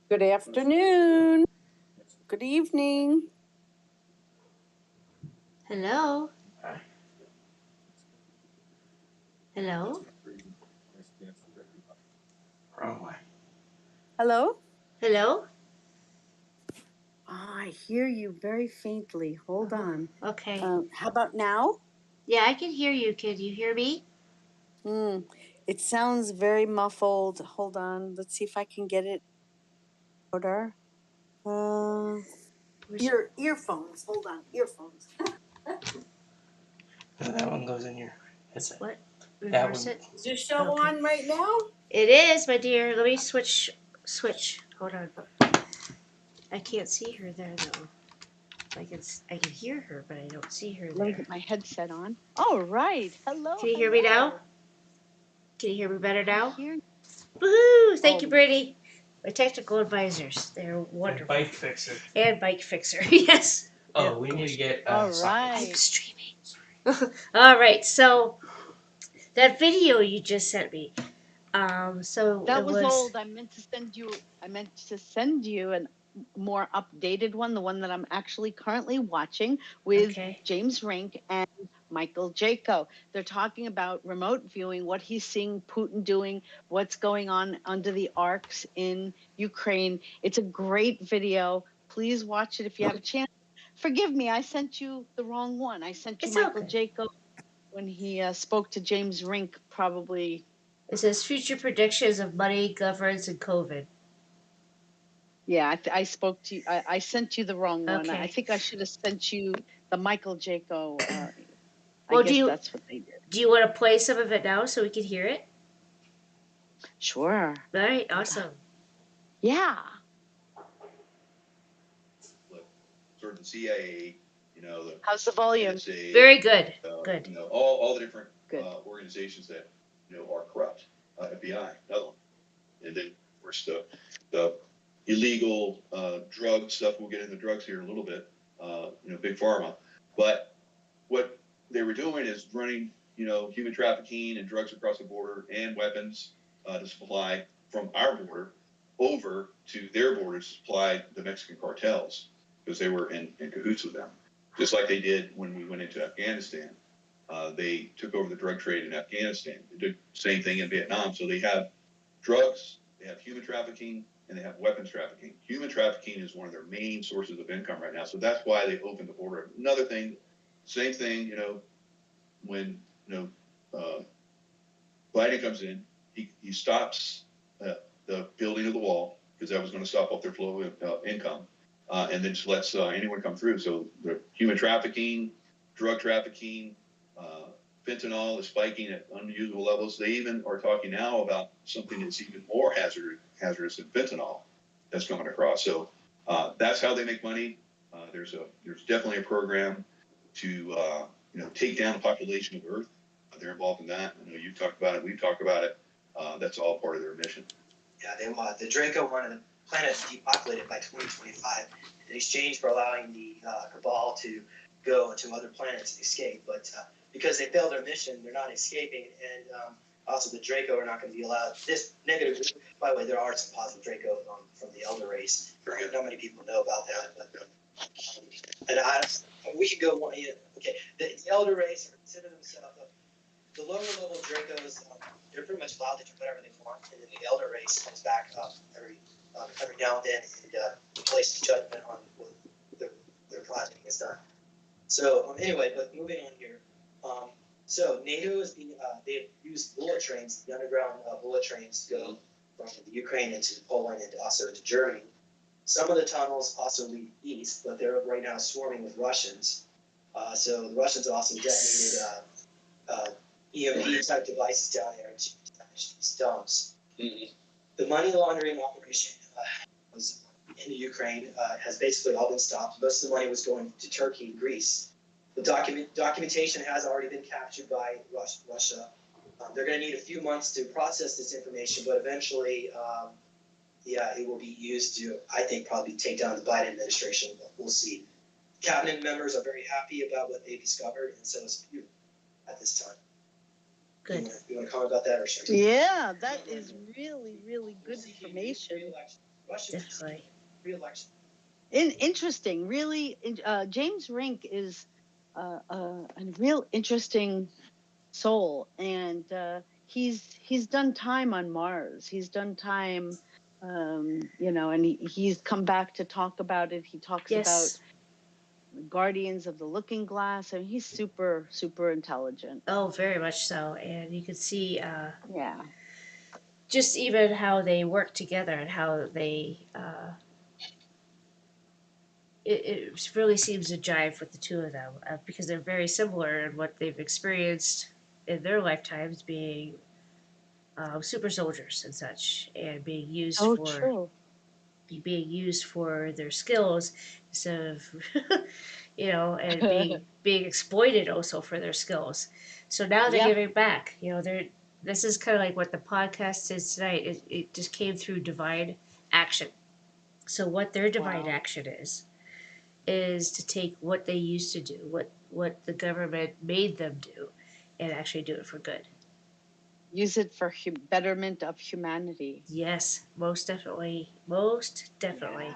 Good afternoon. Good evening. Hello? Hello? Wrong way. Hello? Hello? I hear you very faintly. Hold on. Okay. How about now? Yeah, I can hear you. Can you hear me? It sounds very muffled. Hold on. Let's see if I can get it louder. Your earphones. Hold on. Earphones. No, that one goes in your headset. What? That Reverse one. it? Is your show Okay. on right now? It is, my dear. Let me switch. Hold on. I can't see her there, though. I can hear her, but I don't see her Let me there. get my headset on. All right. Hello. Can you hear me now? Can you hear me better now? Here. Woohoo! Thank you, Brittany. My technical advisors. They're wonderful. Bike fixer. And bike fixer. Yes. Oh, we need to get. All I'm right. streaming. All right. So that video you just sent me. So That it was old. I meant to send you a more updated one, the one that I'm actually currently watching with Okay. James Rink and Michael Jaco. They're talking about remote viewing, what he's seeing Putin doing, what's going on under the arcs in Ukraine. It's a great video. Please watch it if you have a chance. Forgive me, I sent you the wrong one. I sent you It's Michael okay. Jaco when he spoke to James Rink probably. It says future predictions of money, governance, and COVID. Yeah, I spoke to you. I sent you the wrong one. I Okay. think I should have sent you the Michael Jaco. Well, I guess that's what they did. Do you want to play some of it now so we can hear it? Sure. All right. Awesome. Yeah. Sort of the CIA, How's the volume? NSA, Very good. Good. all the different Good. organizations that are corrupt. FBI, another one, and then of course the illegal drug stuff. We'll get into drugs here in a little bit. Big pharma, but what they were doing is running human trafficking and drugs across the border and weapons to supply from our border over to their border to supply the Mexican cartels, because they were in cahoots with them, just like they did when we went into Afghanistan. They took over the drug trade in Afghanistan. They did the same thing in Vietnam. So they have drugs, they have human trafficking, and they have weapons trafficking. Human trafficking is one of their main sources of income right now. So that's why they opened the border. Another thing, same thing, when Biden comes in, he stops the building of the wall, because that was going to stop off their flow of income, and then just lets anyone come through. So the human trafficking, drug trafficking, fentanyl is spiking at unusual levels. They even are talking now about something that's even more hazardous than fentanyl that's coming across. So that's how they make money. There's definitely a program to take down the population of Earth. They're involved in that. I know you talked about it. We've talked about it. That's all part of their mission. Yeah, they want the Draco wanted the planet depopulated by 2025 in exchange for allowing the cabal to go to other planets and escape. But because they failed their mission, they're not escaping, and also the Draco are not going to be allowed. This negative. By the way, there are some positive Draco from the Elder race. Not many people know about that, but we could go one. Yeah, okay, the Elder race consider themselves the lower level Dracos. They're pretty much allowed to do whatever they want, and then the Elder race comes back up every now and then and places judgment on what their project is done. So anyway, but moving on here. So NATO is they've used bullet trains, the underground bullet trains, to go from the Ukraine into Poland and also into Germany. Some of the tunnels also lead east, but they're right now swarming with Russians. So the Russians also detonated EMP type devices down there to damage these dumps. Mm-hmm. The money laundering operation was in the Ukraine has basically all been stopped. Most of the money was going to Turkey and Greece. The documentation has already been captured by Russia. They're going to need a few months to process this information, but eventually, it will be used to, I think, probably take down the Biden administration. We'll see. Cabinet members are very happy about what they discovered, and so is Putin at this time. Good. You want to comment about that or sorry? Yeah, that is really, really good information. Definitely. Re-election. Interesting. Really, James Rink is a real interesting soul, and he's done time on Mars. He's done time, and he's come back to talk about it. He talks about Yes. Guardians of the Looking Glass, and he's super, super intelligent. Oh, very much so. And you can see Yeah. just even how they work together and how they it really seems to jive with the two of them because they're very similar in what they've experienced in their lifetimes, being super soldiers and such, and Oh, true. being used for their skills instead of and being exploited also for their skills. So now they're Yeah. giving back. They're this is kind of like what the podcast is tonight. It just came through divine action. So what their divine Wow. action is to take what they used to do, what the government made them do, and actually do it for good. Use it for betterment of humanity. Yes, most definitely, most definitely.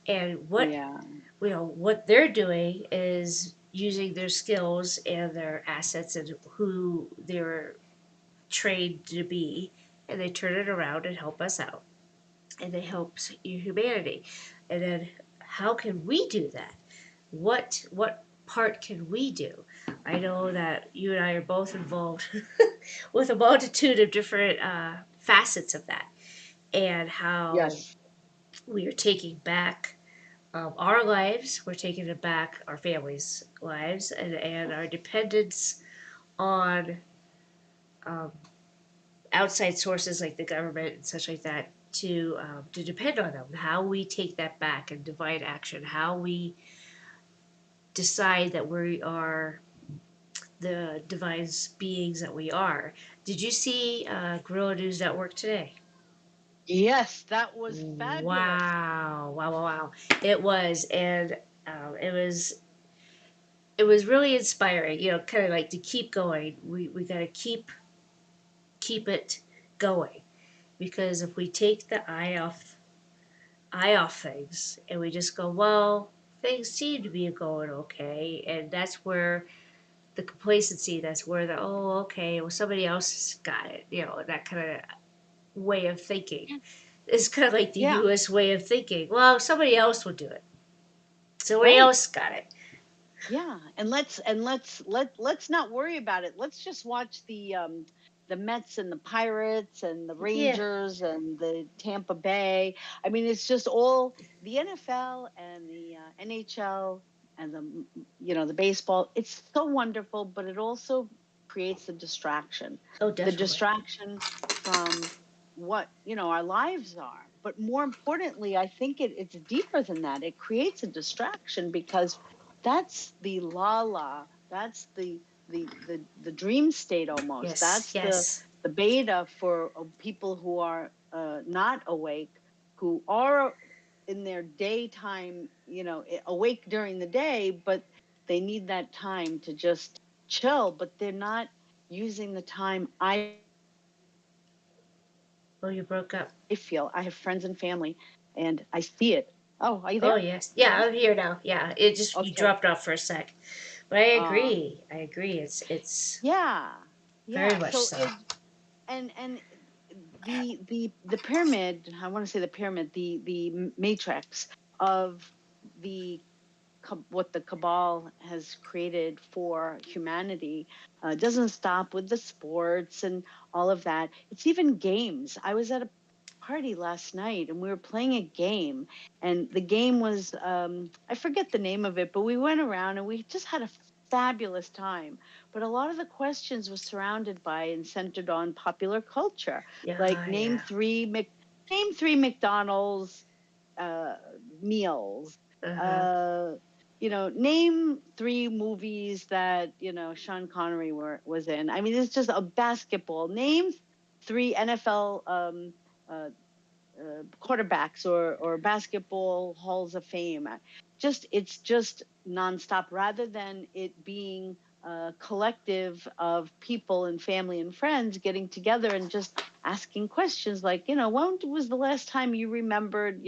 And Yeah. what they're doing is using their skills and their assets and who they're trained to be, and they turn it around and help us out, and they help humanity. And then how can we do that? What part can we do? I know that you and I are both involved with a multitude of different facets of that, and how Yes. we are taking back our lives, we're taking it back our families' lives, and our dependence on um, outside sources like the government and such like that to depend on them. How we take that back and divide action. How we decide that we are the divine beings that we are. Did you see Gorilla News Network today? Yes, that was fabulous. Wow, wow, wow, wow! It was, and it was really inspiring. Kind of like to keep going. We got to keep it going, because if we take the eye off things and we just go, well, things seem to be going okay, and that's where the complacency, that's where the, oh, okay, well, somebody else has got it, that kind of way of thinking. It's kind of like the Yeah. US way of thinking. Well, somebody else will do it. Somebody Right. else got it. Yeah, and let's not worry about it. Let's just watch the Mets and the Pirates and the Yeah. Rangers and the Tampa Bay. I mean, it's just all the NFL and the NHL and the baseball. It's so wonderful, but it also creates a distraction. Oh, The definitely. distraction from what our lives are. But more importantly, I think it's deeper than that. It creates a distraction because that's the that's the dream state almost. Yes, That's yes. the beta for people who are not awake, who are in their daytime, awake during the day, but they need that time to just chill, but they're not using the time. I Oh, you broke up. feel I have friends and family, and I see it. Oh, are you Oh, there? yes. You Yeah, there? I'm here now. Yeah, you Okay. dropped off for a sec. But I Uh, agree. I agree. It's yeah, very yeah. much So so. and the pyramid. I want to say the pyramid, the matrix of the what the cabal has created for humanity doesn't stop with the sports and all of that. It's even games. I was at a party last night and we were playing a game, and the game was I forget the name of it, but we went around and we just had a fabulous time. But a lot of the questions were surrounded by and centered on popular culture, like Yeah, name three McDonald's uh, meals. uh-huh. Uh, name three movies that Sean Connery was in. I mean, it's just a basketball. Name three NFL uh, quarterbacks or basketball halls of fame. It's just nonstop rather than it being collective of people and family and friends getting together and just asking questions like, when was the last time you remembered,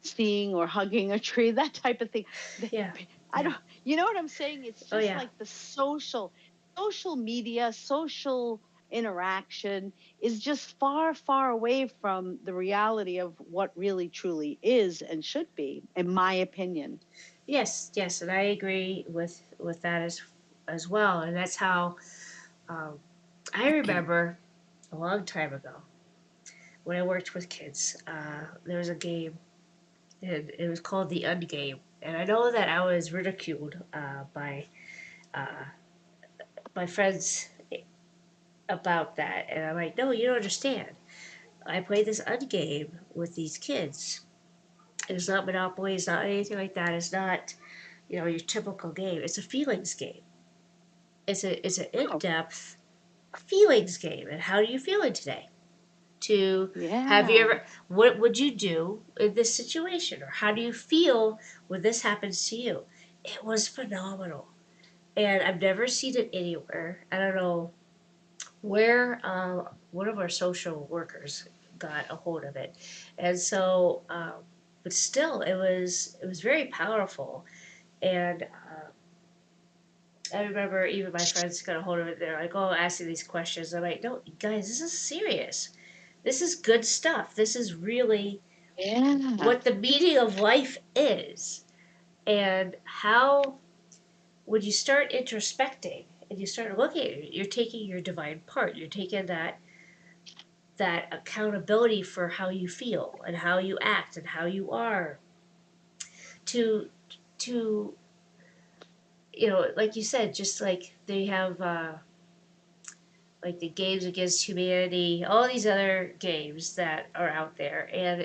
seeing or hugging a tree, that type of thing. Yeah. I Yeah. don't, you know what I'm saying? It's Oh just yeah. like the social media, social interaction is just far, far away from the reality of what really truly is and should be, in my opinion. Yes, yes, and I agree with that as well. And that's how um, I remember a long time ago when I worked with kids. There was a game, and it was called the Ungame. And I know that I was ridiculed by uh, my friends about that. And I'm like, no, you don't understand. I played this Ungame with these kids. It's not Monopoly. It's not anything like that. It's not your typical game. It's a feelings game. It's an in Oh, depth feelings game. And how do you feel today? To have you yeah. ever, what would you do in this situation? Or how do you feel when this happens to you? It was phenomenal. And I've never seen it anywhere. I don't know where one of our social workers got a hold of it. And so, but still, it was very powerful. And I remember even my friends got a hold of it. They're like, "Oh, asking these questions." I'm like, "No, guys, this is serious. This is good stuff. This is really Yeah. what the meaning of life is." And how, when you start introspecting and you start looking at it, you're taking your divine part. You're taking that accountability for how you feel and how you act and how you are to to like you said, just like they have like the Games Against Humanity, all these other games that are out there, and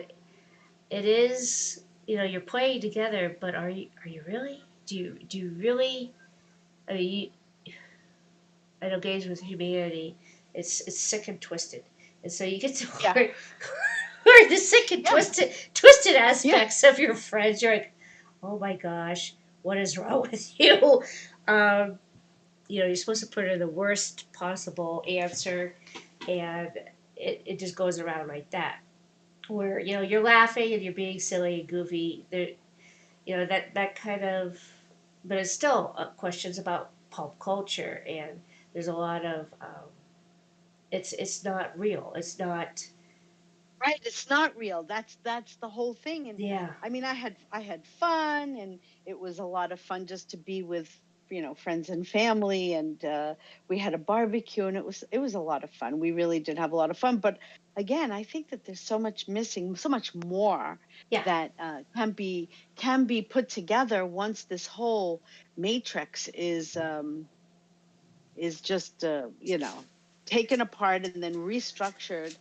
it is you're playing together, but are you really? Do you really? I mean, I know Games with Humanity, it's sick and twisted, and so you get to Yeah. learn the sick and Yeah. twisted Yeah. aspects of your friends. You're like, oh my gosh, what is wrong with you? Um, you're supposed to put in the worst possible answer, and it just goes around like that. Where you're laughing and you're being silly and goofy. There, that kind of, but it's still questions about pop culture, and there's a lot of it's not real. It's not. Right, it's not real. That's the whole thing. And Yeah. I mean, I had fun, and it was a lot of fun just to be with friends and family, and we had a barbecue, and it was a lot of fun. We really did have a lot of fun. But again, I think that there's so much missing, so much more Yeah. that can be put together once this whole matrix is just taken apart and then restructured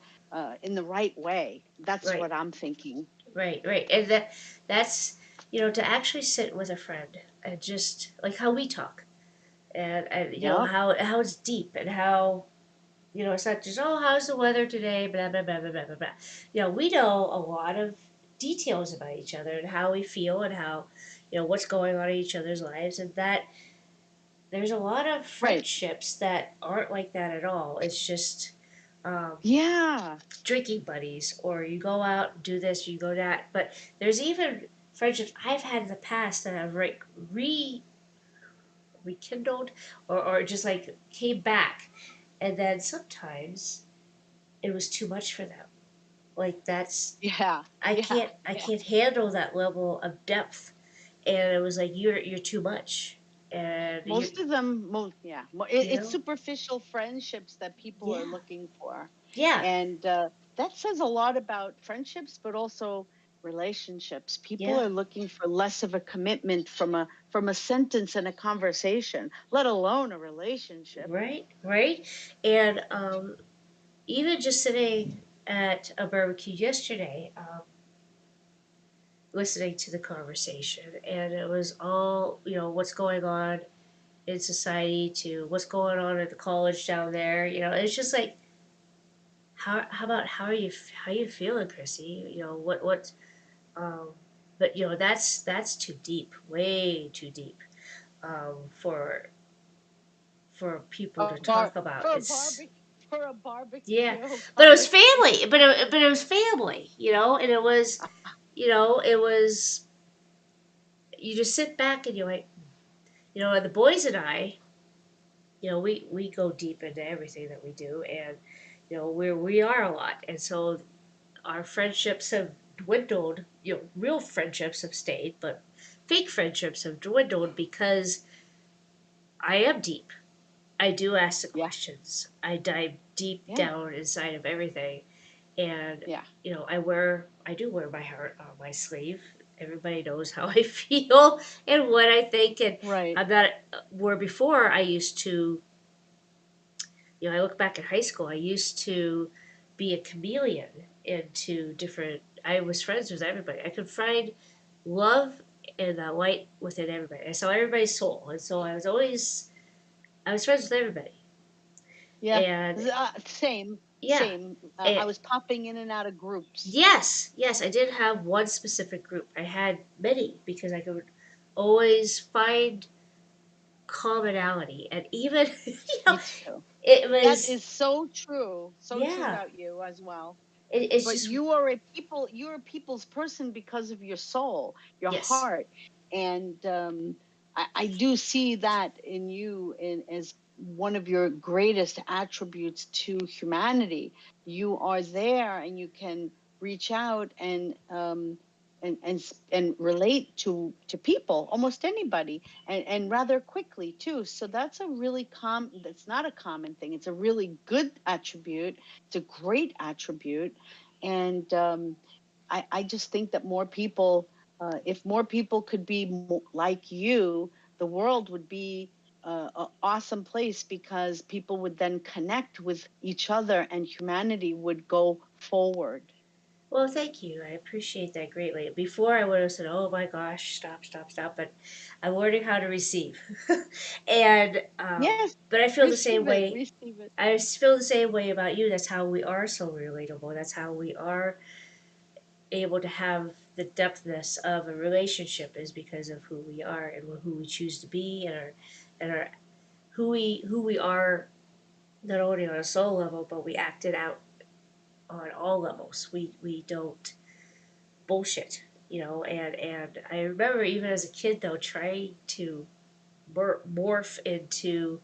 in the right way. That's Right. what I'm thinking. Right. Right. And that's to actually sit with a friend and just like how we talk, and Yep. how it's deep, and how it's not just, oh, how's the weather today, blah blah blah blah blah blah blah. We know a lot of details about each other and how we feel and how what's going on in each other's lives, and that there's a lot of Right. friendships that aren't like that at all. It's just um, Yeah. drinking buddies, or you go out and do this, you go that. But there's even friendships I've had in the past that have rekindled, or just like came back, and then sometimes it was too much for them. Like that's Yeah. I Yeah. can't I Yeah. can't handle that level of depth, and it was like you're too much, and Most of them, yeah, you it's know superficial friendships that people are yeah, looking for, yeah, and that says a lot about friendships, but also relationships. People yeah. are looking for less of a commitment from a sentence and a conversation, let alone a relationship. Right, right. And even just sitting at a barbecue yesterday, listening to the conversation, and it was all what's going on in society to what's going on at the college down there. It's just like how about how you feeling, Chrissy? What um, but that's too deep, way too deep for for people A to bar talk about. for a It's barbecue for a barbecue yeah, but it was conversation. family. But it was family, you know, and it was, you know, it was. You just sit back and you're like, you know, the boys and I, you know, we go deep into everything that we do, and you know, we are a lot, and so our friendships have dwindled. You know, real friendships have stayed, but fake friendships have dwindled because I am deep. I do ask the Yeah, questions. I dive deep yeah, down inside of everything, and yeah. you know, I do wear my heart on my sleeve. Everybody knows how I feel and what I think, and Right. I'm not where before I used to. You know, I look back at high school. I used to be a chameleon into different. I was friends with everybody. I could find love and light within everybody. I saw everybody's soul, and so I was friends with everybody. Yeah. And Same, yeah, same. I and was popping in and out of groups. yes, yes, I did have one specific group. I had many because I could always find commonality, and even you know, Me too. it That was is so true. So true yeah. about you as well. It's But just you're a people's person because of your soul, your yes. heart. And I do see that in you as one of your greatest attributes to humanity. You are there and you can reach out and relate to people, almost anybody, and rather quickly too. So that's a really that's not a common thing. It's a really good attribute. It's a great attribute. And I just think that more people, if more people could be like you, the world would be an awesome place, because people would then connect with each other and humanity would go forward. Well, thank you. I appreciate that greatly. Before I would have said, "Oh my gosh, stop, stop, stop," but I'm learning how to receive, and Yes, but I feel the same receive it, way. receive it. I feel the same way about you. That's how we are so relatable. That's how we are able to have the depthness of a relationship is because of who we are and who we choose to be, and our who we are, not only on a soul level, but we act it out on all levels. We don't bullshit, you know. And I remember even as a kid though trying to morph into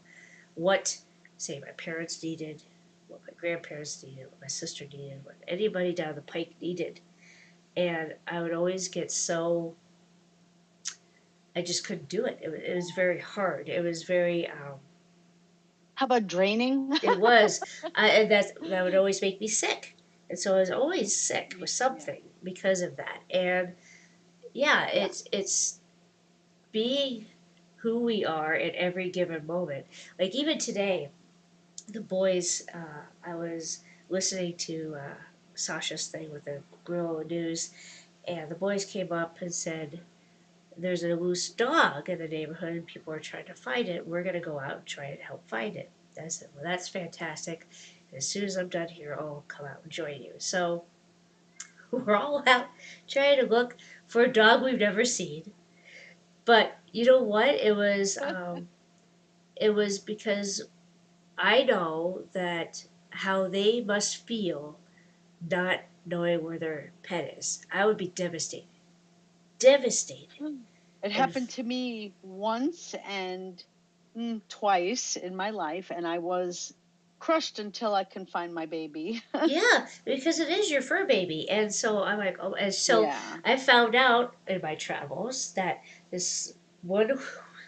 what, say, my parents needed, what my grandparents needed, what my sister needed, what anybody down the pike needed, and I would always get so. I just couldn't do it. It was very hard. It was very. How about draining? It was, and that would always make me sick, and so I was always sick with Yeah, something because of that. And yeah, yeah. it's being who we are at every given moment. Like even today, the boys, I was listening to Sasha's thing with the Grill News, and the boys came up and said, "There's a loose dog in the neighborhood, and people are trying to find it. We're gonna go out and try and help find it." I said, "Well, that's fantastic. As soon as I'm done here, I'll come out and join you." So we're all out trying to look for a dog we've never seen. But you know what? It was because I know that how they must feel not knowing where their pet is. I would be devastated. Devastated. It And happened to me once and twice in my life, and I was crushed until I can find my baby. yeah, because it is your fur baby. And so I'm like, oh, and so Yeah. I found out in my travels that this one,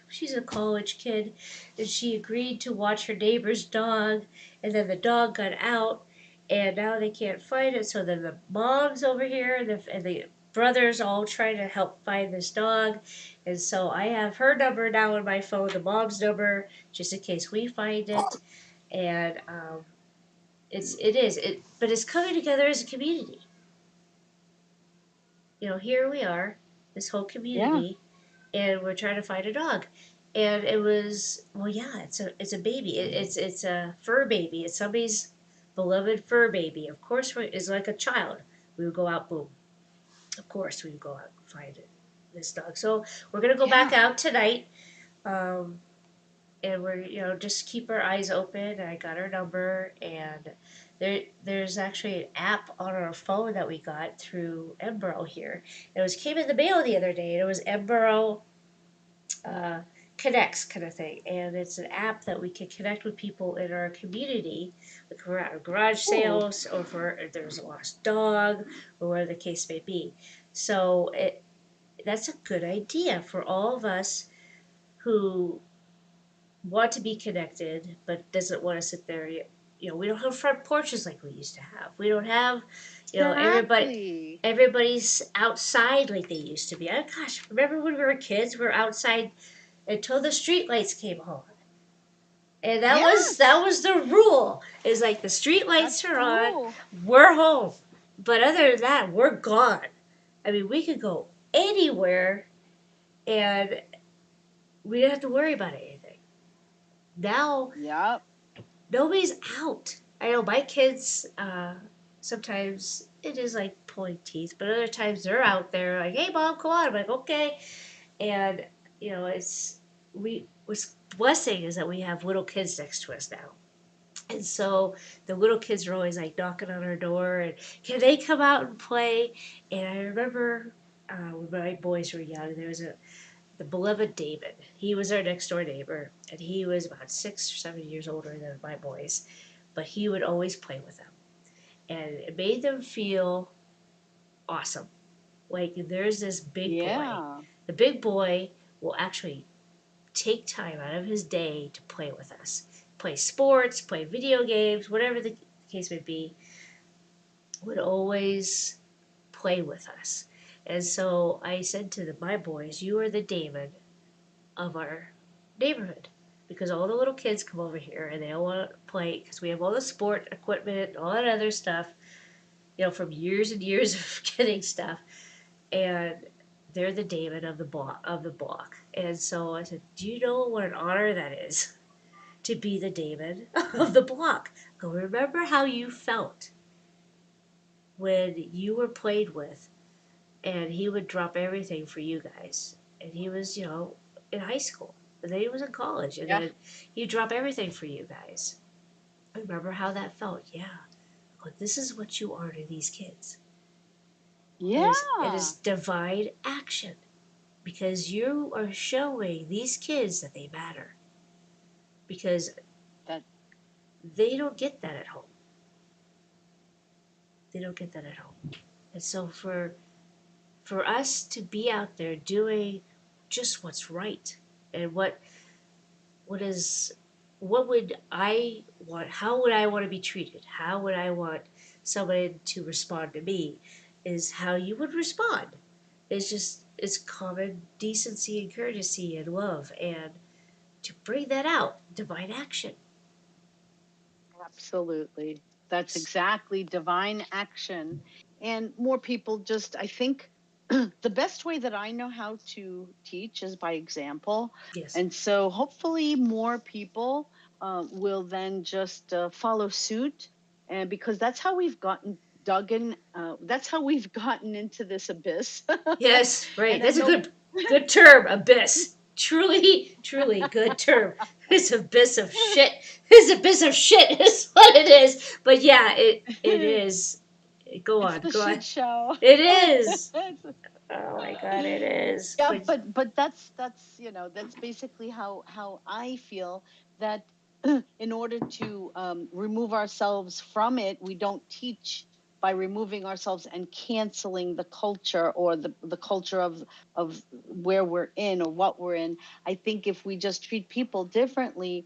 she's a college kid, and she agreed to watch her neighbor's dog, and then the dog got out, and now they can't find it. So then the mom's over here, and the brothers all trying to help find this dog. And so I have her number now in my phone, the mom's number, just in case we find it. And it is it, but it's coming together as a community. You know, here we are, this whole Yeah. community, and we're trying to find a dog. And it was, well, yeah, it's a baby. It's a fur baby. It's somebody's beloved fur baby. Of course, it's like a child. We would go out, boom. Of course, we would go out and find it, this dog. So we're gonna go back Yeah. out tonight. Um, and we're just keep our eyes open. I got her number, and there's actually an app on our phone that we got through Embro here. It was came in the mail the other day, and it was Embro uh, connects kind of thing, and it's an app that we can connect with people in our community, like we're at garage Cool. sales, or if there's a lost dog, or whatever the case may be. So that's a good idea for all of us who want to be connected, but doesn't want to sit there. We don't have front porches like we used to have. We don't have, Exactly. everybody's outside like they used to be. Oh gosh, remember when we were kids? We were outside until the street lights came on. And that Yes, was the rule. Is like the street lights that's are the on, rule. we're home. But other than that, we're gone. I mean, we could go anywhere and we didn't have to worry about anything. Now Yep. nobody's out. I know my kids, sometimes it is like pulling teeth, but other times they're out there like, hey mom, come on. I'm like, okay. And, it's, what's blessing is that we have little kids next to us now. And so the little kids are always like knocking on our door and can they come out and play? And I remember when my boys were young, there was the beloved David. He was our next door neighbor, and he was about 6 or 7 years older than my boys, but he would always play with them, and it made them feel awesome. Like there's this big boy. Yeah. The big boy will actually take time out of his day to play with us, play sports, play video games, whatever the case may be. Would always play with us. And so I said to my boys, you are the David of our neighborhood, because all the little kids come over here and they all want to play because we have all the sport equipment and all that other stuff, from years and years of getting stuff, and they're the David of the block. And so I said, do you know what an honor that is to be the David of the block? Go, remember how you felt when you were played with, and he would drop everything for you guys. And he was, in high school, and then he was in college, and Yeah. then he'd drop everything for you guys. Remember how that felt? Yeah. But this is what you are to these kids. It is Yeah. divine action, because you are showing these kids that they matter, because That. they don't get that at home. They don't get that at home. And so for us to be out there doing just what's right, and what is what would I want, how would I want to be treated, how would I want somebody to respond to me, is how you would respond. It's common decency and courtesy and love, and to bring that out, divine action. Absolutely. That's exactly divine action. And more people just, I think, the best way that I know how to teach is by example. Yes. And so hopefully more people will then just follow suit. And because that's how we've gotten dug in, that's how we've gotten into this abyss. Yes, right. And I That's a know. good term, abyss. Truly, truly good term. It's abyss of shit. It's abyss of shit is what it is. But yeah, it is. Go It's on, the go on. shit show. It is. It's- Oh my god, it is. yeah, But but that's that's basically how I feel that in order to remove ourselves from it, we don't teach by removing ourselves and canceling the culture or the culture of where we're in or what we're in. I think if we just treat people differently,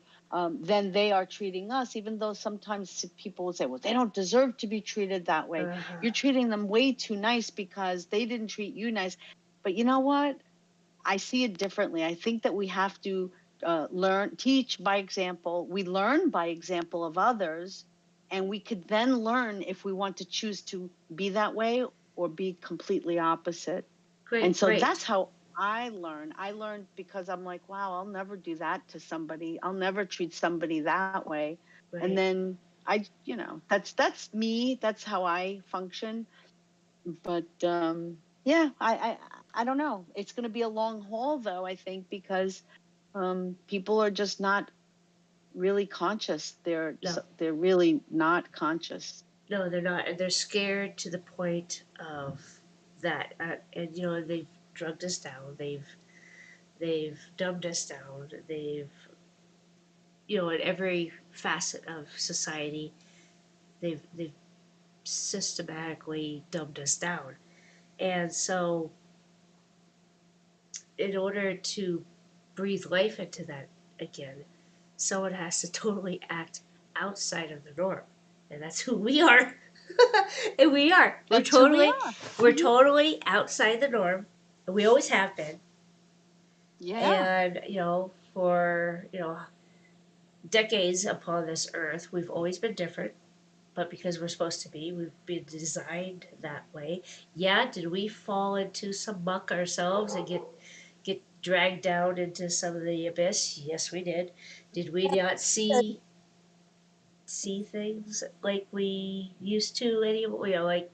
then they are treating us, even though sometimes people will say, well, they don't deserve to be treated that way. You're treating them way too nice because they didn't treat you nice. But you know what? I see it differently. I think that we have to teach by example. We learn by example of others, and we could then learn if we want to choose to be that way or be completely opposite. And great, so great, that's how I learn. I learned because I'm like, wow, I'll never do that to somebody. I'll never treat somebody that way. And right. then that's me. That's how I function. But yeah, I don't know. It's going to be a long haul though, I think, because People are just not really conscious. They're No. they're really not conscious. No, they're not, and they're scared to the point of that. And you know, they've drugged us down. They've dumbed us down. They've, you know, in every facet of society, they've systematically dumbed us down. And so, in order to breathe life into that again, someone has to totally act outside of the norm, and that's who we are. And we are. That's who we are. We're totally outside the norm. We always have been. Yeah. And you know, for decades upon this earth, we've always been different. But because we're supposed to be, we've been designed that way. Yeah, did we fall into some muck ourselves and get dragged down into some of the abyss? Yes, we did. Did we not see things like we used to anymore? You know, like,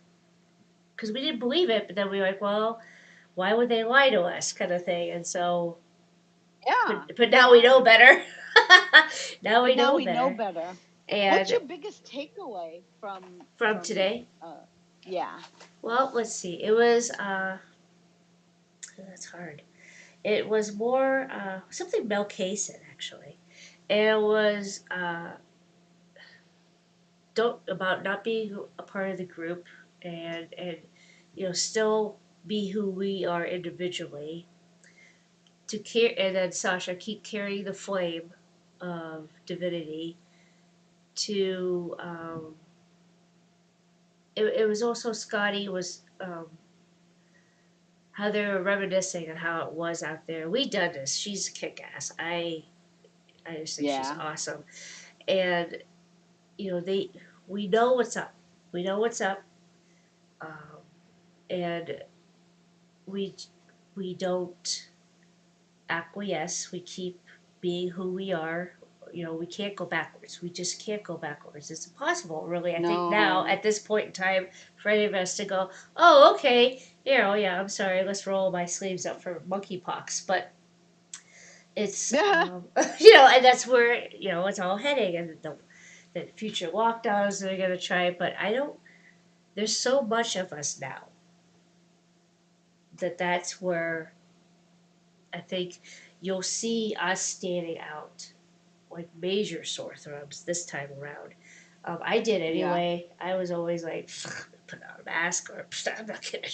because we didn't believe it, but then we were like, well, why would they lie to us, kind of thing. And so, Yeah. but now we know Why? better. Now we But now know we know better. better. What's And your biggest takeaway from today, yeah. well, let's see. It was that's hard. It was more something Mel K said, actually. It was don't about not being a part of the group, and you know, still be who we are individually, to care, and then Sasha, keep carrying the flame of divinity to it was also Scotty was how they were reminiscing on how it was out there. We done this. She's a kick ass. I just think she's Yeah. awesome. And you know, we know what's up. We know what's up. Um, and we we don't acquiesce. We keep being who we are. You know, we can't go backwards. We just can't go backwards. It's impossible, really. I think now, No. at this point in time, for any of us to go, oh, okay, you know, yeah, I'm sorry, let's roll my sleeves up for monkeypox. But it's, you know, and that's where, you know, it's all heading. And the future lockdowns they're going to try. But I don't, there's so much of us now that's where I think you'll see us standing out like major sore thumbs this time around. I did Yeah. anyway. I was always like, put on a mask or I'm not gonna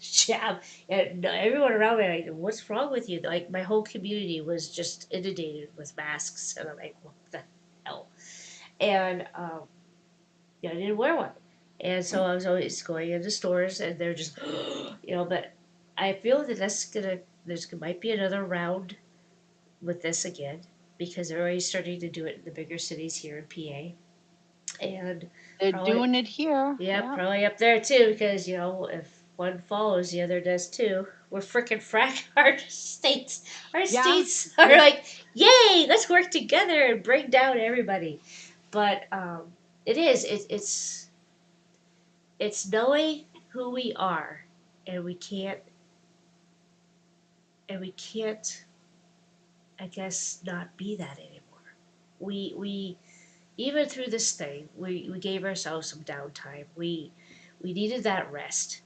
jab. And everyone around me, like, what's wrong with you? Like, my whole community was just inundated with masks, and I'm like, what the hell? And yeah, I didn't wear one, and so I was always going into stores, and they're just, you know. But I feel that there's might be another round with this again, because they're already starting to do it in the bigger cities here in PA, and They're probably, doing it here. yeah, Yeah. probably up there too, because you know, if one follows, the other does too. We're freaking frack our states. Our Yeah. states are Yeah. like, yay, let's work together and bring down everybody. But it is. It's knowing who we are, and we can't, I guess, not be that anymore. We even through this thing, we gave ourselves some downtime. We needed that rest,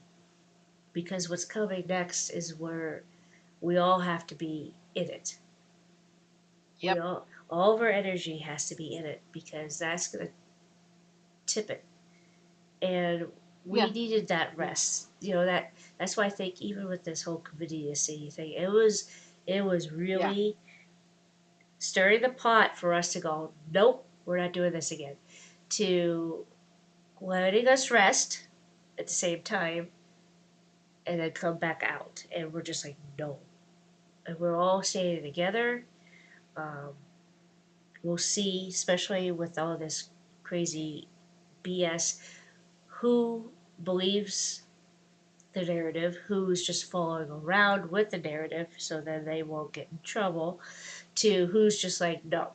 because what's coming next is where we all have to be in it. We Yep. all of our energy has to be in it, because that's gonna tip it. And we Yeah. needed that Yeah. rest. You know, that's why I think even with this whole community thing, it was Yeah. really stirring the pot for us to go, nope, we're not doing this again. To letting us rest at the same time, and then come back out. And we're just like, no. And we're all staying together. Um, we'll see, especially with all this crazy BS, who believes the narrative, who's just following around with the narrative so then they won't get in trouble, to who's just like, no,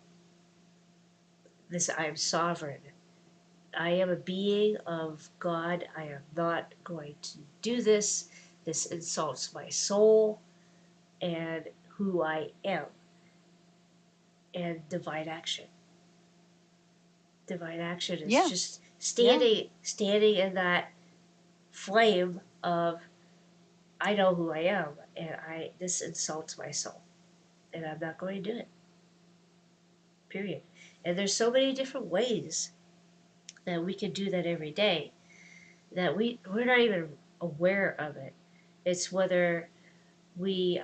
this, I am sovereign. I am a being of God. I am not going to do this. This insults my soul and who I am. and divine action. Divine action is Yeah. just Yeah. standing in that flame of I know who I am, and I this insults my soul, and I'm not going to do it. Period. And there's so many different ways that we can do that every day that we're not even aware of it. It's whether we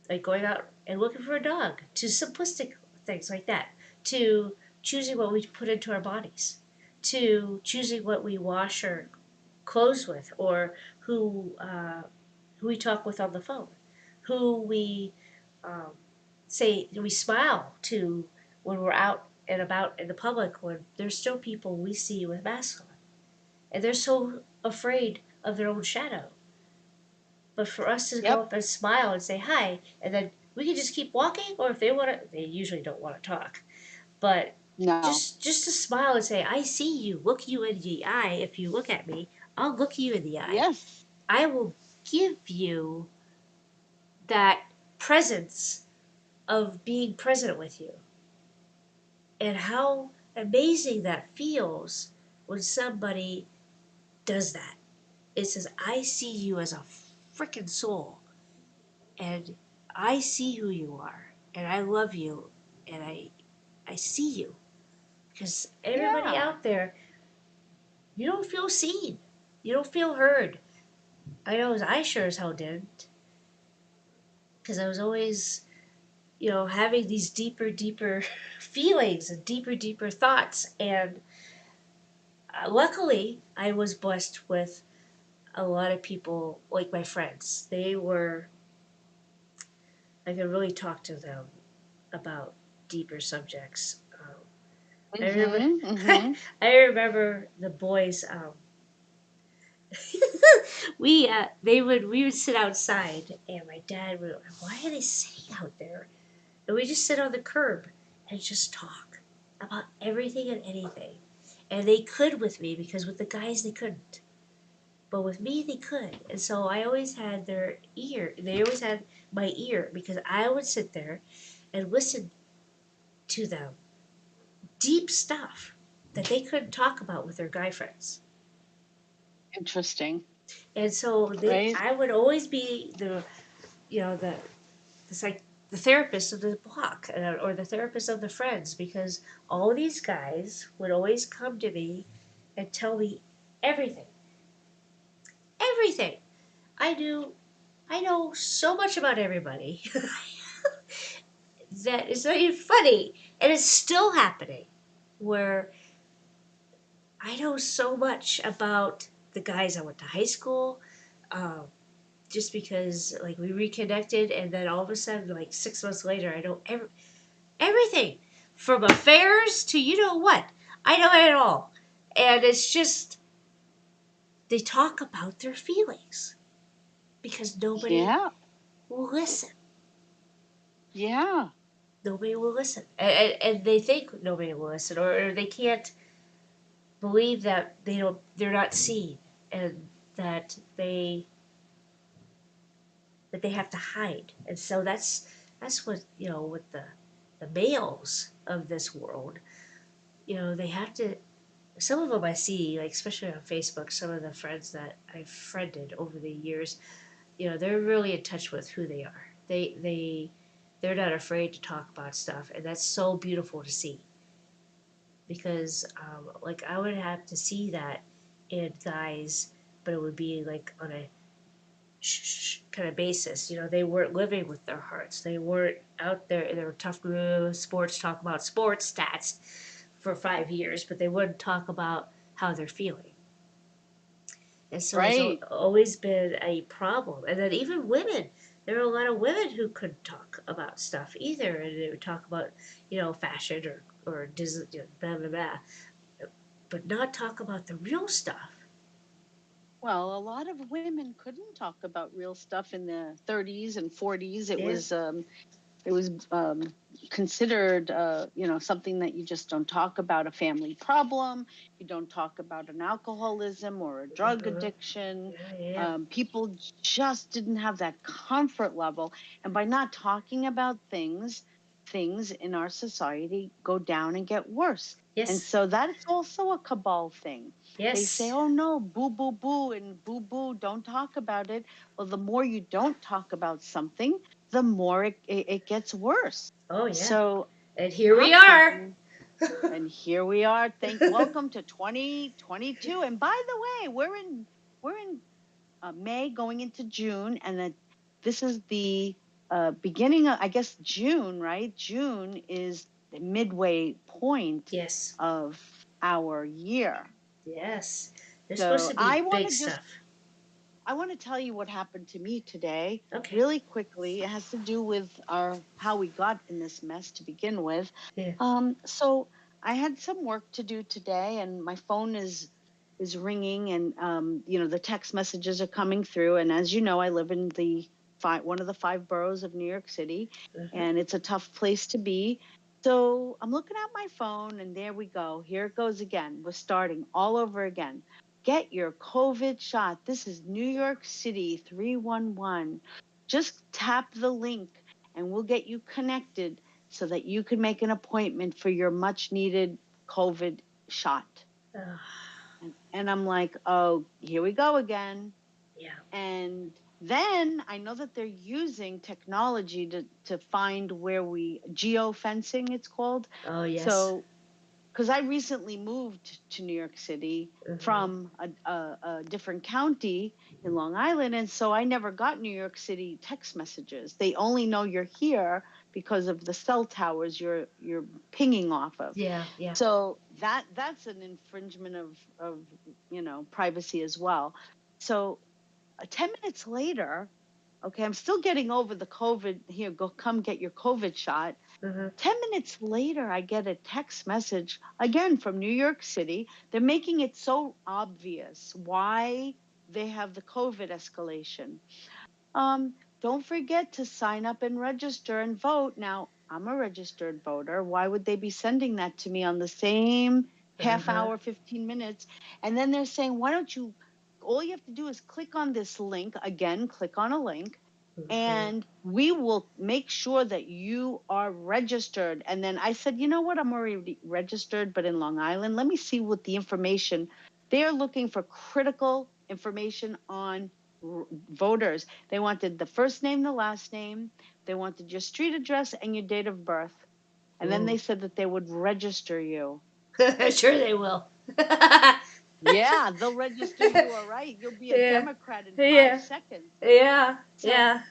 like going out and looking for a dog, to simplistic things like that, to choosing what we put into our bodies, to choosing what we wash our clothes with, or who we talk with on the phone, who we um, say we smile to when we're out and about in the public, when there's still people we see with masks on, and they're so afraid of their own shadow. But for us to go Yep. up and smile and say hi, and then we can just keep walking, or if they want to, they usually don't want to talk, but No. just to smile and say, I see you, look you in the eye. If you look at me, I'll look you in the eye. Yes. I will give you that presence of being present with you. And how amazing that feels when somebody does that. It says, I see you as a freaking soul, and I see who you are, and I love you, and I see you. Because everybody Yeah. out there, you don't feel seen, you don't feel heard. I know I sure as hell didn't, because I was always, having these deeper, deeper feelings and deeper, deeper thoughts. And luckily, I was blessed with a lot of people, like my friends. I could really talk to them about deeper subjects. I remember, Mm-hmm. Mm-hmm. I remember the boys. We would sit outside, and my dad would. Why are they sitting out there? And we just sit on the curb and just talk about everything and anything. And they could with me, because with the guys they couldn't. But with me they could. And so I always had their ear. They always had my ear, because I would sit there and listen to them. Deep stuff that they couldn't talk about with their guy friends. Interesting. And so Right? I would always be the psych, the therapist of the block, or the therapist of the friends, because all these guys would always come to me and tell me everything, everything. I knew, I know so much about everybody that it's not even funny, and it's still happening. Where I know so much about the guys I went to high school, um, just because like we reconnected, and then all of a sudden, like 6 months later, I know everything, from affairs to you know what. I know it all. And it's just, they talk about their feelings because nobody Yeah. will listen. Yeah. Nobody will listen. And they think nobody will listen, or they can't believe that they're not seen, and that they have to hide. And so that's what, with the males of this world, they have to. Some of them I see, like especially on Facebook, some of the friends that I've friended over the years, they're really in touch with who they are. They're not afraid to talk about stuff, and that's so beautiful to see. Because like I would have to see that in guys, but it would be like on a kind of basis. They weren't living with their hearts. They weren't out there. They were tough sports, talk about sports stats for 5 years, but they wouldn't talk about how they're feeling. And so it's Right. always been a problem. And then even women, there are a lot of women who couldn't talk about stuff either, and they would talk about fashion, or Disney, blah blah blah, but not talk about the real stuff. Well, a lot of women couldn't talk about real stuff in the 30s and 40s. It Yeah. was it was considered something that you just don't talk about, a family problem. You don't talk about an alcoholism or a drug Uh-huh. addiction. Yeah, yeah. People just didn't have that comfort level, and by not talking about things, things in our society go down and get worse. And Yes. so that's also a cabal thing. They say, Yes. oh no, boo, boo, boo, and boo, boo, don't talk about it. Well, the more you don't talk about something, the more it gets worse. Oh yeah. So And here we I'm are. thinking, and here we are. Welcome to 2022. And by the way, we're in May going into June, and then this is the beginning of, I guess, June, right? June is the midway point Yes. of our year. Yes. There's supposed So to be big stuff. I want to tell you what happened to me today Okay. really quickly. It has to do with how we got in this mess to begin with. Yeah. So I had some work to do today, and my phone is ringing, and the text messages are coming through. And as you know, I live in one of the 5 boroughs of New York City, and it's a tough place to be. So I'm looking at my phone, and there we go. Here it goes again. We're starting all over again. Get your COVID shot. This is New York City 311. Just tap the link and we'll get you connected so that you can make an appointment for your much needed COVID shot. And I'm like, oh, here we go again. Yeah. And then I know that they're using technology to find where geofencing, it's called. Oh yes. So because I recently moved to New York City from a different county in Long Island, and so I never got New York City text messages. They only know you're here because of the cell towers you're pinging off of. Yeah. Yeah. So that's an infringement of privacy as well. So 10 minutes later, okay, I'm still getting over the COVID. Here, come get your COVID shot. 10 minutes later, I get a text message again from New York City. They're making it so obvious why they have the COVID escalation. Don't forget to sign up and register and vote. Now, I'm a registered voter. Why would they be sending that to me on the same half hour, 15 minutes? And then they're saying, why don't you, all you have to do is click on this link. Again, click on a link. And we will make sure that you are registered. And then I said, you know what? I'm already registered, but in Long Island, let me see what the information. They're looking for critical information on voters. They wanted the first name, the last name. They wanted your street address and your date of birth. And then they said that they would register you. Sure they will. Yeah, they'll register you, all right. You'll be a Democrat in 5 seconds. Yeah.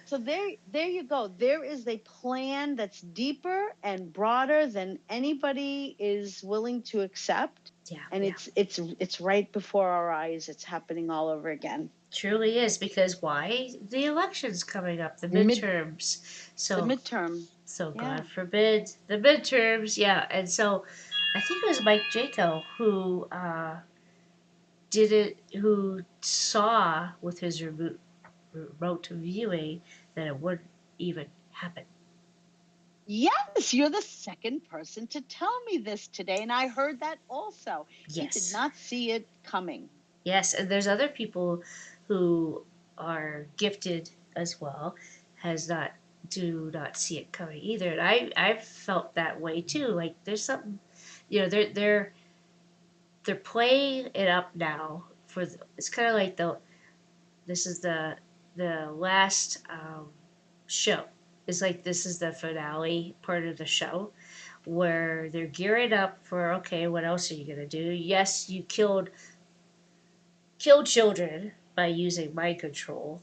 So there you go. There is a plan that's deeper and broader than anybody is willing to accept. Yeah. And it's right before our eyes. It's happening all over again. Truly is, because why? The election's coming up, the midterms. The midterm. So Yeah. God forbid the midterms. Yeah. And so I think it was Mike Jaco who did it, who saw with his remote viewing that it wouldn't even happen. Yes, you're the second person to tell me this today, and I heard that also. Yes. He did not see it coming. Yes, and there's other people who are gifted as well, do not see it coming either. And I've felt that way too. Like there's something, they're playing it up now it's kind of like this is the last show. It's like this is the finale part of the show where they're gearing up for, okay, what else are you gonna do? Yes, you killed children by using mind control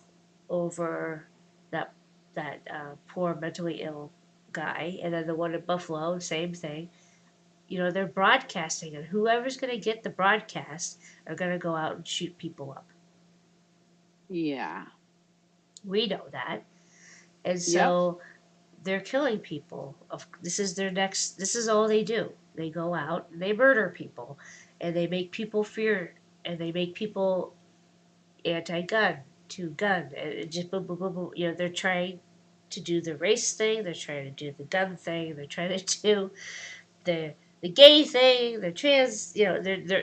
over that poor mentally ill guy, and then the one in Buffalo, same thing. They're broadcasting, and whoever's going to get the broadcast are going to go out and shoot people up. Yeah. We know that. And so they're killing people. This is all they do. They go out and they murder people, and they make people fear, and they make people anti-gun, to gun, and just boom, boom, boom, boom. They're trying to do the race thing. They're trying to do the gun thing. They're trying to do the gay thing. The trans.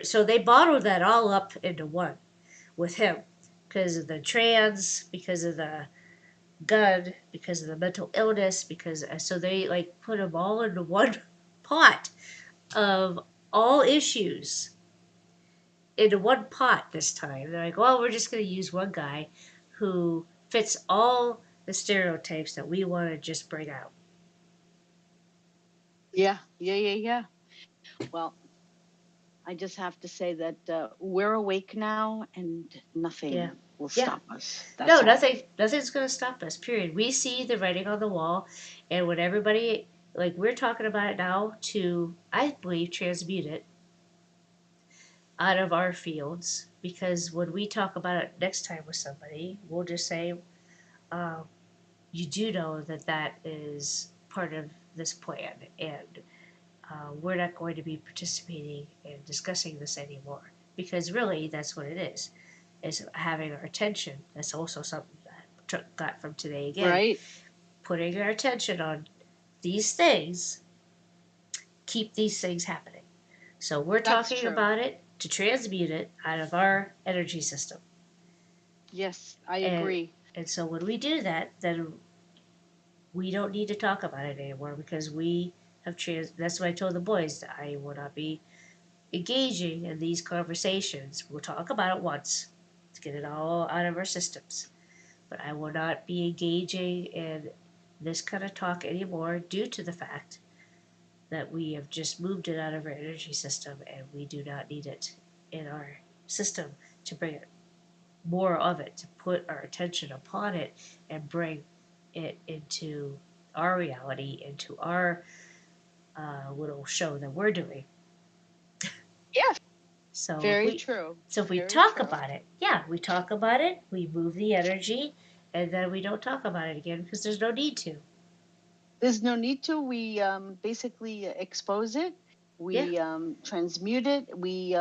So they bottled that all up into one with him, because of the trans, because of the gun because of the mental illness, because so they like put them all into one pot of all issues into one pot this time. They're like, well, we're just going to use one guy who fits all the stereotypes that we want to just bring out. Yeah. Well, I just have to say that we're awake now, and Yeah. nothing will Yeah. stop us. That's No, all. nothing's going to stop us, period. We see the writing on the wall, and when everybody, like, we're talking about it now to, I believe, transmute it out of our fields, because when we talk about it next time with somebody, we'll just say, um, you do know that that is part of this plan, and we're not going to be participating in discussing this anymore, because really that's what it is having our attention. That's also something that I got from today again, Right? putting our attention on these things, keep these things happening. So we're That's talking true. about it to transmute it out of our energy system. Yes, I and agree. and so when we do that, then we don't need to talk about it anymore, because we have that's what I told the boys, that I will not be engaging in these conversations. We'll talk about it once to get it all out of our systems, but I will not be engaging in this kind of talk anymore, due to the fact that we have just moved it out of our energy system, and we do not need it in our system to bring it more of it, to put our attention upon it and bring it into our reality, into our little show that we're doing. Yes, So if very we true. so if we Very talk true. about it, yeah, we talk about it, we move the energy, and then we don't talk about it again, because there's no need to. There's no need to. We basically expose it. Yeah, We transmute it. We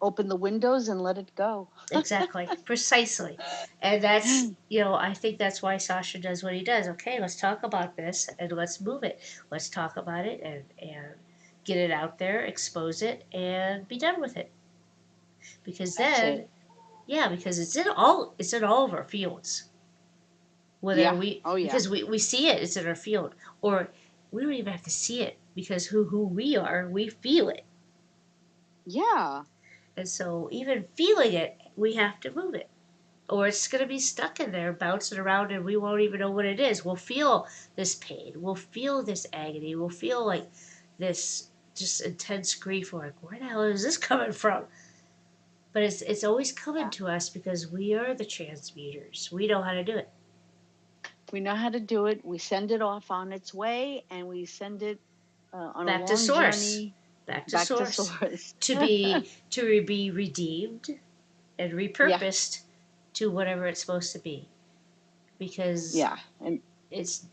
open the windows and let it go. exactly. Precisely. And that's, I think that's why Sasha does what he does. Okay, let's talk about this and let's move it. Let's talk about it and get it out there, expose it, and be done with it. Because That's then, it. yeah, because it's in all of our fields. Whether Yeah. we Oh, yeah. because we see it, it's in our field. Or we don't even have to see it, because who we are, we feel it. Yeah. And so even feeling it, we have to move it, or it's going to be stuck in there bouncing around, and we won't even know what it is. We'll feel this pain, we'll feel this agony, we'll feel like this just intense grief. We're like, where the hell is this coming from? But it's always coming Yeah. to us, because we are the transmuters. We know how to do it. We know how to do it. We send it off on its way, and we send it on a Back to long source. journey Back to back to source. source. To be redeemed and Yeah. repurposed to whatever it's supposed to be, because Yeah. And it's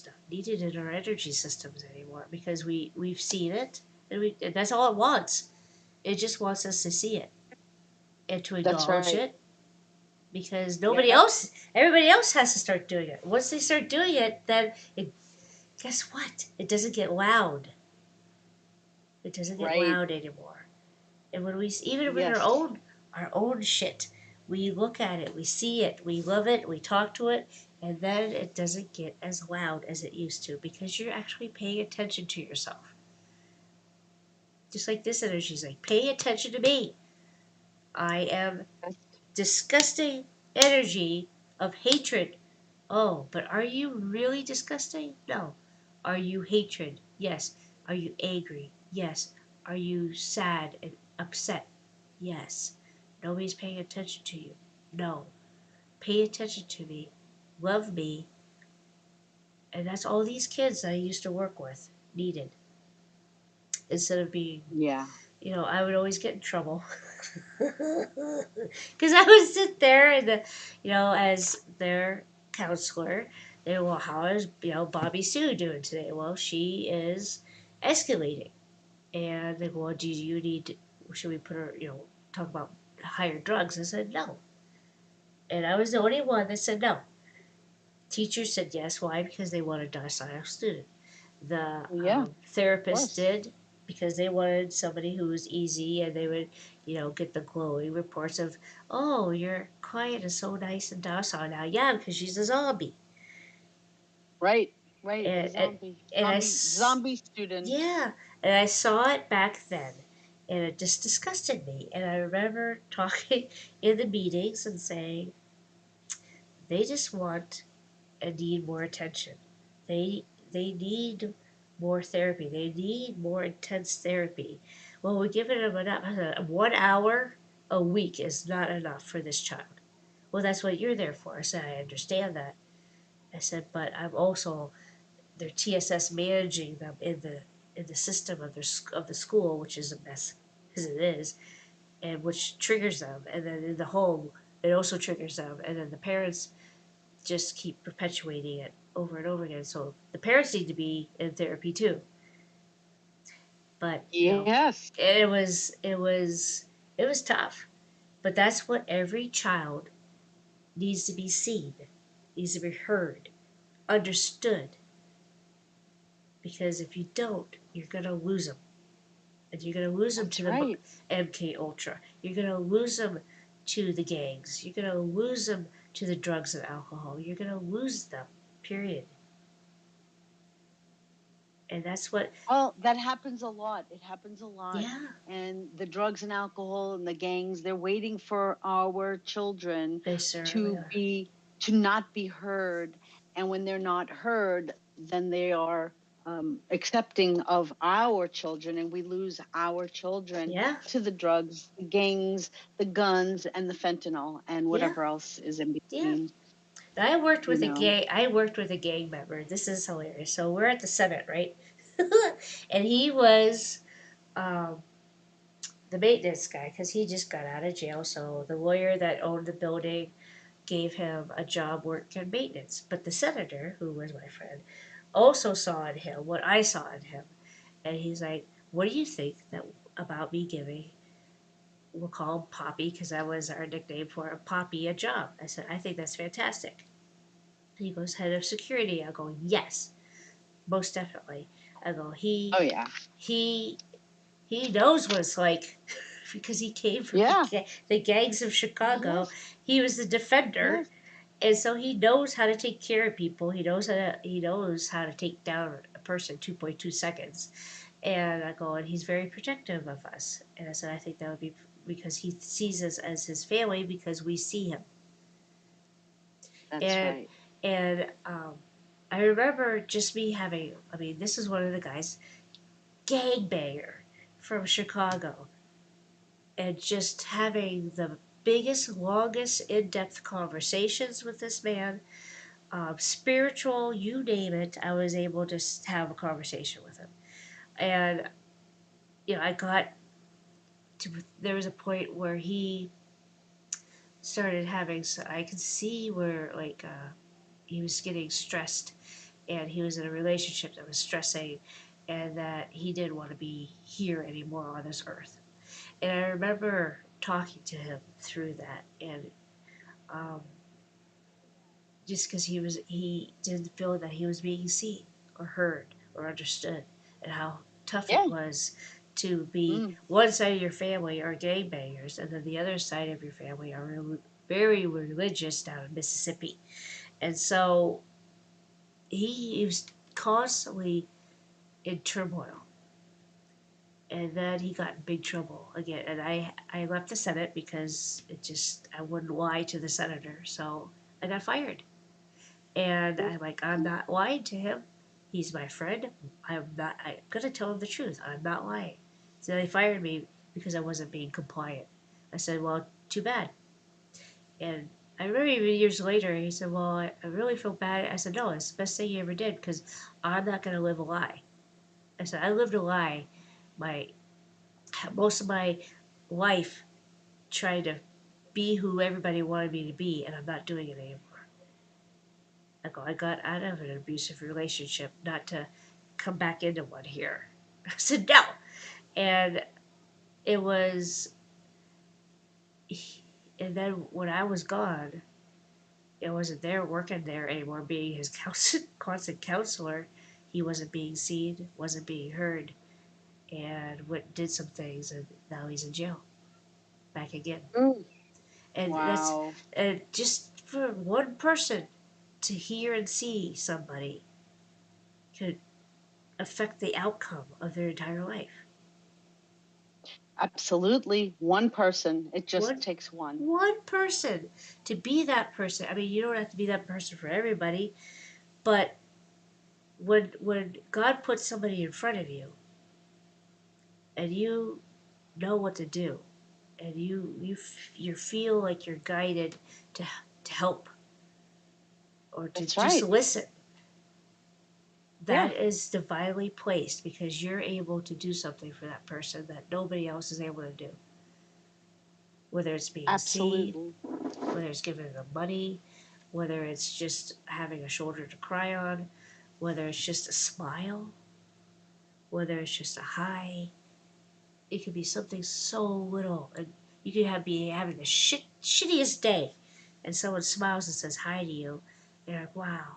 not needed in our energy systems anymore, because we've seen it, and that's all it wants. It just wants us to see it and to that's acknowledge right. it, because Yep. everybody else has to start doing it. Once they start doing it, then guess what? It doesn't get loud. It doesn't get Right. loud anymore. And when we even with our Yes. own shit, we look at it, we see it, we love it, we talk to it, and then it doesn't get as loud as it used to, because you're actually paying attention to yourself. Just like this energy is like, pay attention to me. I am disgusting energy of hatred. Oh, but are you really disgusting? No. Are you hatred? Yes. Are you angry? Yes. Are you sad and upset? Yes. Nobody's paying attention to you. No. Pay attention to me. Love me. And that's all these kids that I used to work with needed. Instead of being, Yeah. I would always get in trouble. Because I would sit there and, as their counselor, they were, well, how is, Bobby Sue doing today? Well, she is escalating. And they go, well, do you need, should we put her, talk about higher drugs? I said, no. And I was the only one that said no. Teachers said yes. Why? Because they wanted a docile student. The Yeah. Of therapist course. did, because they wanted somebody who was easy, and they would, get the glowing reports of, oh, your client is so nice and docile now. Yeah, because she's a zombie. Right, right. The and and, zombie, and zombie student. yeah, and I saw it back then, and it just disgusted me. And I remember talking in the meetings and saying they just want and need more attention. They they need more therapy. They need more intense therapy. Well, we're giving them enough. 1 hour a week is not enough for this child. Well, that's what you're there for. I said, I understand that. I said, but I'm also their TSS managing them in the system of of the school, which is a mess as it is, and which triggers them. And then in the home, it also triggers them. And then the parents just keep perpetuating it over and over again. So the parents need to be in therapy too. But Yes, it was tough. But that's what every child needs to be seen, needs to be heard, understood. Because if you don't, you're gonna lose them, and you're gonna lose them to that's the right. MK Ultra. You're gonna lose them to the gangs. You're gonna lose them to the drugs and alcohol. You're gonna lose them. Period. And that's what. Well, that happens a lot. It happens a lot. Yeah, And the drugs and alcohol and the gangs, they're waiting for our children they certainly to are. be to not be heard. And when they're not heard, then they are accepting of our children, and we lose our children Yeah, to the drugs, the gangs, the guns, and the fentanyl, and yeah, whatever else is in yeah. between. I worked You with a know. gang. I worked with a gang member. This is hilarious. So we're at the Senate, right? And he was um, the maintenance guy because he just got out of jail. So the lawyer that owned the building gave him a job working maintenance. But the senator, who was my friend, also saw in him what I saw in him, and he's like, "What do you think that about me giving?" We'll call him Poppy because that was our nickname for him, Poppy, a job. I said, "I think that's fantastic." He goes, "Head of security." I go, "Yes, most definitely." I go, Oh yeah. he he knows what it's like because he came from Yeah. the gangs of Chicago. Yes. He was the defender, Yes. and so he knows how to take care of people. He knows how to take down a person 2.2 seconds. And I go, and he's very protective of us. And I said, I think that would be because he sees us as his family because we see him. That's And right. and I remember just me having. I mean, this is one of the guys, gangbanger from Chicago, and just having the biggest, longest, in-depth conversations with this man. Spiritual, you name it, I was able to have a conversation with him. And I got to. There was a point where he started having. So I could see where he was getting stressed, and he was in a relationship that was stressing, and that he didn't want to be here anymore on this earth. And I remember talking to him through that, and um, just because he didn't feel that he was being seen or heard or understood, and how tough it Yeah. was to be Mm. one side of your family are gangbangers, and then the other side of your family are very religious down in Mississippi. And so he was constantly in turmoil, and then he got in big trouble again. And I left the Senate because I wouldn't lie to the senator, so I got fired. And I'm like, I'm not lying to him. He's my friend. I'm gonna tell him the truth. I'm not lying. So they fired me because I wasn't being compliant. I said, well, too bad. And I remember even years later, he said, well, I really feel bad. I said, no, it's the best thing you ever did because I'm not gonna live a lie. I said, I lived a lie my most of my life trying to be who everybody wanted me to be, and I'm not doing it anymore. I got out of an abusive relationship not to come back into one here. I said no. And it was, and then when I was gone, I wasn't there working there anymore, being his constant counselor. He wasn't being seen, wasn't being heard, and did some things, and now he's in jail back again. Mm. And that's Wow. just for one person to hear and see somebody. could affect the outcome of their entire life. Absolutely. One person. It just One takes one. one person to be that person. I mean, you don't have to be that person for everybody, but when God puts somebody in front of you and you know what to do and you feel like you're guided to help or to That's just right. listen, Yeah. that is divinely placed because you're able to do something for that person that nobody else is able to do. Whether it's being seen, Absolutely. whether it's giving them money, whether it's just having a shoulder to cry on, whether it's just a smile, whether it's just a hi. It could be something so little, and you could be having the shittiest day, and someone smiles and says hi to you. And you're like, wow,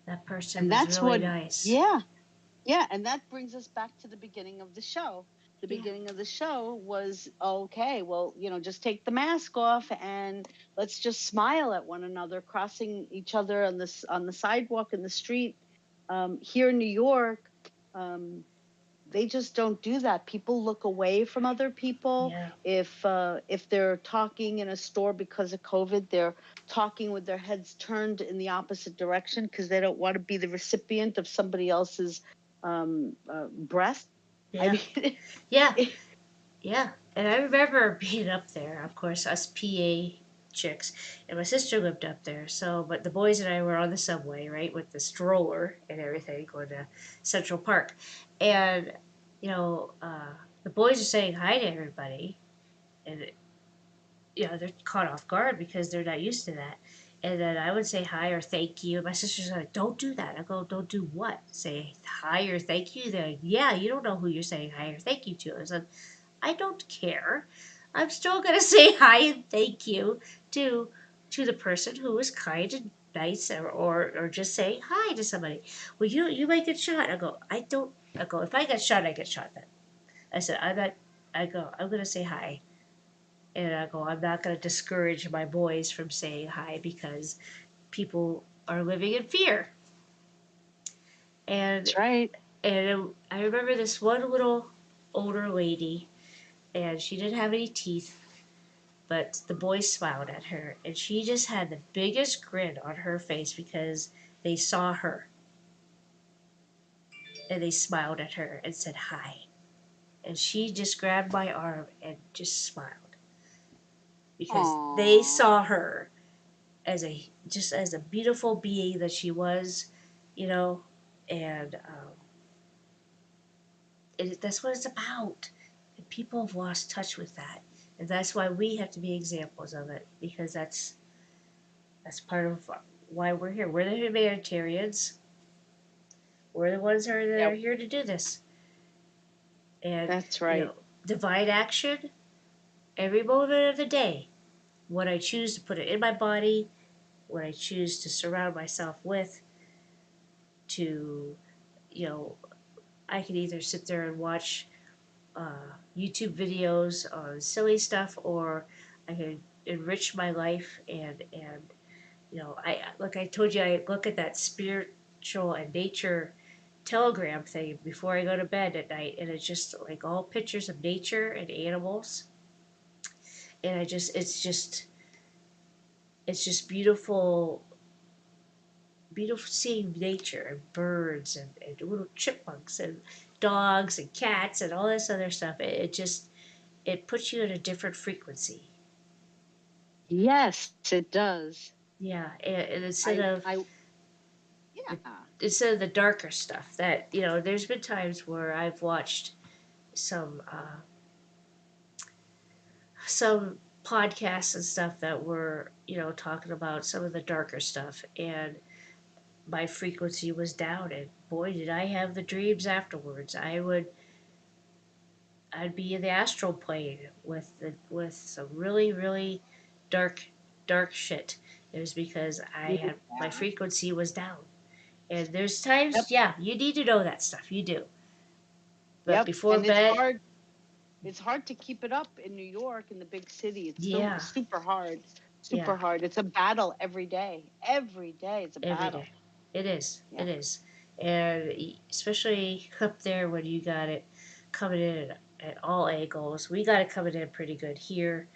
that person And was that's really what, nice. yeah. Yeah. And that brings us back to the beginning of the show. The Yeah, beginning of the show was okay, well, just take the mask off and let's just smile at one another, crossing each other on the sidewalk in the street. Here in New York, um, they just don't do that. People look away from other people. yeah, If they're talking in a store because of COVID, they're talking with their heads turned in the opposite direction because they don't want to be the recipient of somebody else's breath. I yeah, mean, yeah. Yeah, and I remember being up there, of course, us PA chicks, and my sister lived up there. So, but the boys and I were on the subway, right, with the stroller and everything, going to Central Park, and the boys are saying hi to everybody, and they're caught off guard because they're not used to that. And then I would say hi or thank you. My sister's like, "Don't do that." I go, "Don't do what? Say hi or thank you?" They're like, "Yeah, you don't know who you're saying hi or thank you to." I said, I don't care. I'm still gonna say hi and thank you to the person who was kind and nice, or just saying hi to somebody. Well, you might get shot. I go, I don't. I go, if I get shot, I get shot then. I said, I'm not. I go, I'm gonna say hi, and I go, I'm not gonna discourage my boys from saying hi because people are living in fear. And that's right. I remember this one little older lady, and she didn't have any teeth, but the boys smiled at her, and she just had the biggest grin on her face because they saw her and they smiled at her and said hi. And she just grabbed my arm and just smiled because they Aww. saw her as a beautiful being that she was, you know, and that's what it's about. And people have lost touch with that, and that's why we have to be examples of it because that's part of why we're here. We're the humanitarians. We're the ones that are Yep. here to do this. And, That's right. divine action every moment of the day. What I choose to put it in my body, what I choose to surround myself with, to, you know, I can either sit there and watch YouTube videos on silly stuff, or I can enrich my life and I like I told you, I look at that spiritual and nature telegram thing before I go to bed at night, and it's just like all pictures of nature and animals, and it's just beautiful, beautiful seeing nature and birds and little chipmunks and dogs and cats and all this other stuff. It puts you in a different frequency. Yes, it does. Yeah, and I yeah. instead of the darker stuff that there's been times where I've watched some podcasts and stuff that were talking about some of the darker stuff, and my frequency was down, and boy did I have the dreams afterwards. I'd be in the astral plane with some really really dark dark shit. It was because I had my Yeah. frequency was down. And there's Yep. times, yeah, you need to know that stuff. You do. But Yep. before And bed, it's hard to keep it up in New York, in the big city. It's so yeah, super hard. yeah, Super hard. It's a battle every day. Every day it's a every battle. day. It is. Yeah. It is. and especially up there when you got it coming in at all angles. We got it coming in pretty good here.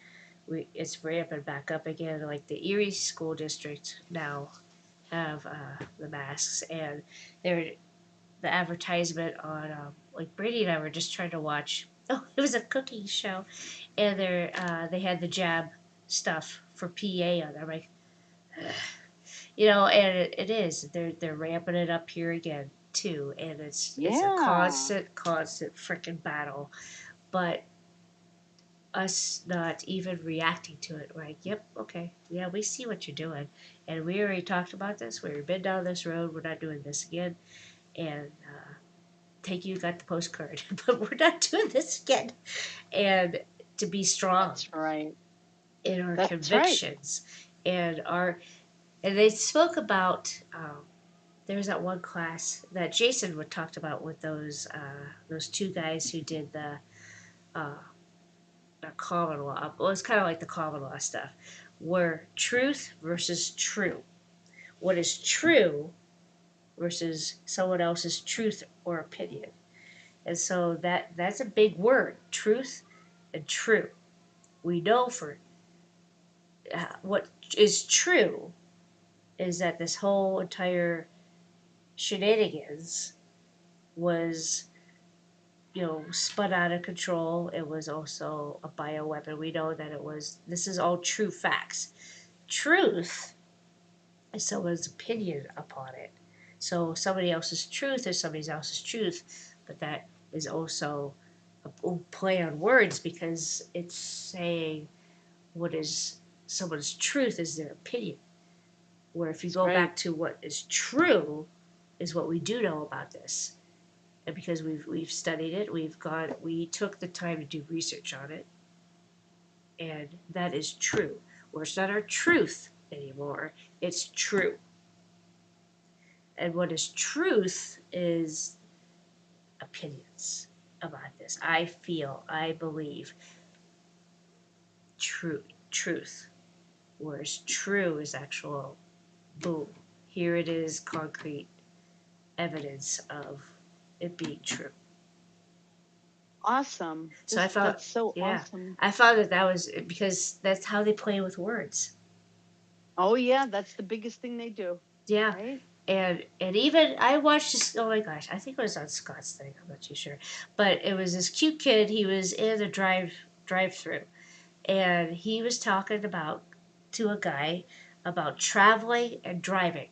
It's ramping back up again. Like the Erie School District now have the masks, and they're the advertisement on like Brady and I were just trying to watch. Oh, it was a cooking show, and they had the jab stuff for PA on there. I'm like, and it is. They're ramping it up here again too, and it's a Yeah. constant freaking battle. But us not even reacting to it, like, yep, okay, yeah, we see what you're doing, and we already talked about this. We've been down this road. We're not doing this again, and take you got the postcard, but we're not doing this again. And to be strong That's right. in our That's right. convictions and and they spoke about there was that one class that Jason would talked about with those two guys who did the uh, common law. Well, it's kind of like the common law stuff, where truth versus true. What is true versus someone else's truth or opinion. And so that's a big word, truth and true. We know for what is true is that this whole entire shenanigans was, spun out of control. It was also a bioweapon. We know that this is all true facts. Truth is someone's opinion upon it. So somebody else's truth is somebody else's truth, but that is also a play on words because it's saying what is someone's truth is their opinion. Where if you That's go right. back to what is true, is what we do know about this, and because we've studied it, we took the time to do research on it, and that is true. Where it's not our truth anymore, it's true. And what is truth is opinions about this. I feel, I believe, truth. Whereas true is actual boom. Here it is, concrete evidence of it being true. Awesome. So I felt, That's so yeah, awesome. I found that was because that's how they play with words. Oh yeah, that's the biggest thing they do, Yeah, right? and even I watched this. Oh my gosh, I think it was on Scott's thing. I'm not too sure, but it was this cute kid. He was in the drive through, and he was talking about to a guy about traveling and driving,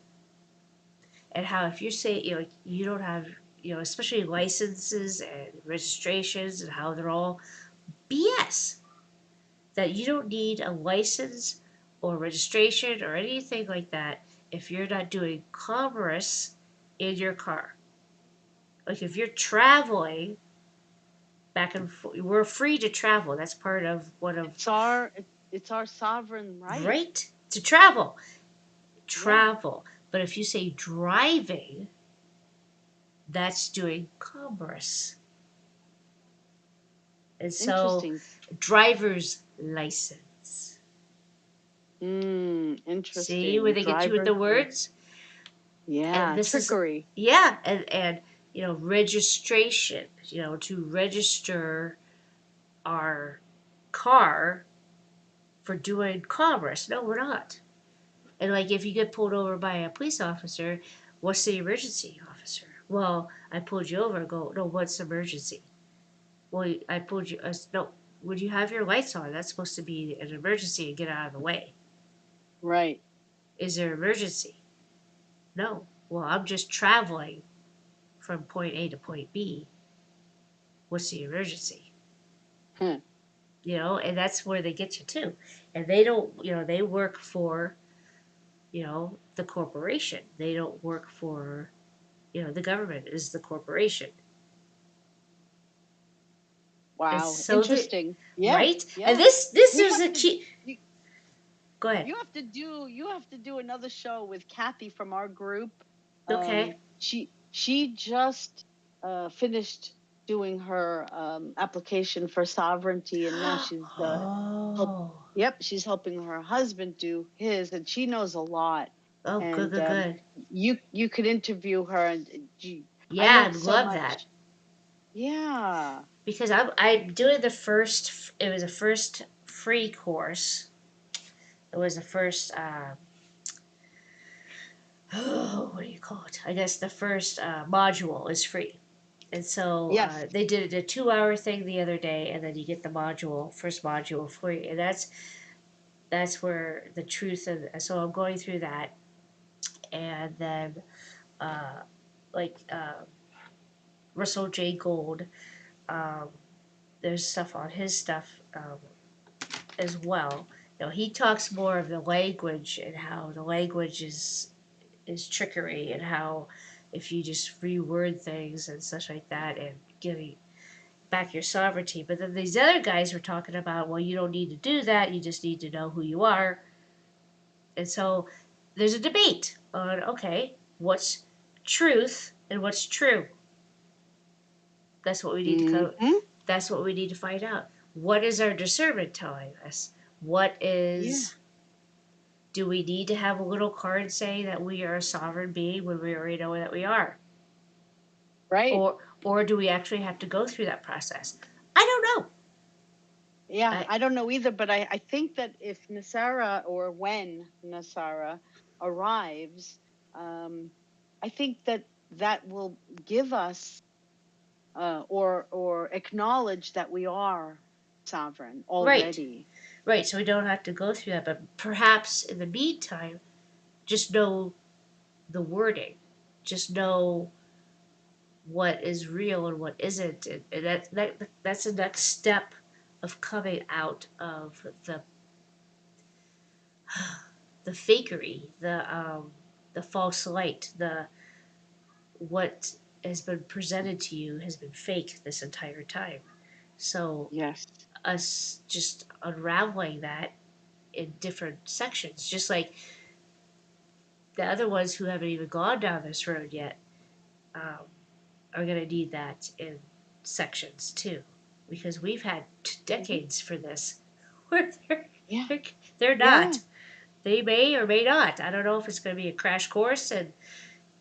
and how if you say you don't have especially licenses and registrations and how they're all BS, that you don't need a license or registration or anything like that if you're not doing commerce in your car. Like if you're traveling back and forth, we're free to travel. That's part of one of It's our sovereign right. right to travel. Yeah. Travel. But if you say driving, that's doing commerce. And so Interesting. driver's license. See where Interesting. they get you with the Driver's words? And yeah, this is trickery. yeah, and registration, to register our car for doing commerce. No, we're not. And like if you get pulled over by a police officer, what's the emergency, officer? Well, I pulled you over. Go, no, what's the emergency? Well, I pulled you. No, would you have your lights on? That's supposed to be an emergency and get out of the way. Right. Is there an emergency? No. Well, I'm just traveling from point A to point B. What's the emergency? Huh. And that's where they get you too. And they don't, they work for, the corporation. They don't work for, the government is the corporation. And Wow. so Interesting. Yeah. right? And Yeah. this We is have a to key. you, Go ahead. you have to do another show with Kathy from our group. Okay. She just finished doing her application for sovereignty, and now she's help. Oh. Yep, she's helping her husband do his, and she knows a lot. Oh, good, And good, good. you could interview her, and Gee, I Yeah, learned I'd so love that. much. Yeah. Because I'm doing the first. It was a first free course. It was the first. Oh, what do you call it? I guess the first module is free, and so Yes. they did a 2 hour thing the other day, and then you get the first module free, and that's where the truth of. So I'm going through that, and then uh, like Russell J. Gold. Um, there's stuff on his stuff as well. He talks more of the language and how the language is trickery, and how if you just reword things and such like that and giving back your sovereignty. But then these other guys were talking about, well, you don't need to do that. You just need to know who you are. And so there's a debate on, okay, what's truth and what's true. That's what we need to co- Mm-hmm. That's what we need to find out. What is our discernment telling us? What Yeah. is Do we need to have a little card saying that we are a sovereign being when we already know that we are? Right. Or do we actually have to go through that process? I don't know. Yeah, I I don't know either, but I think that if Nasara, or when Nasara arrives, I think that that will give us or acknowledge that we are sovereign Right. already. Right, so we don't have to go through that, but perhaps in the meantime, just know the wording. Just know what is real and what isn't. And that's the next step of coming out of the fakery, the false light, the what has been presented to you has been fake this entire time. So Yes. us just unraveling that in different sections, just like the other ones who haven't even gone down this road yet, um, are going to need that in sections too, because we've had Mhm. decades for this, where Yeah. they're, they're Yeah. not. They may or may not. I don't know if it's going to be a crash course and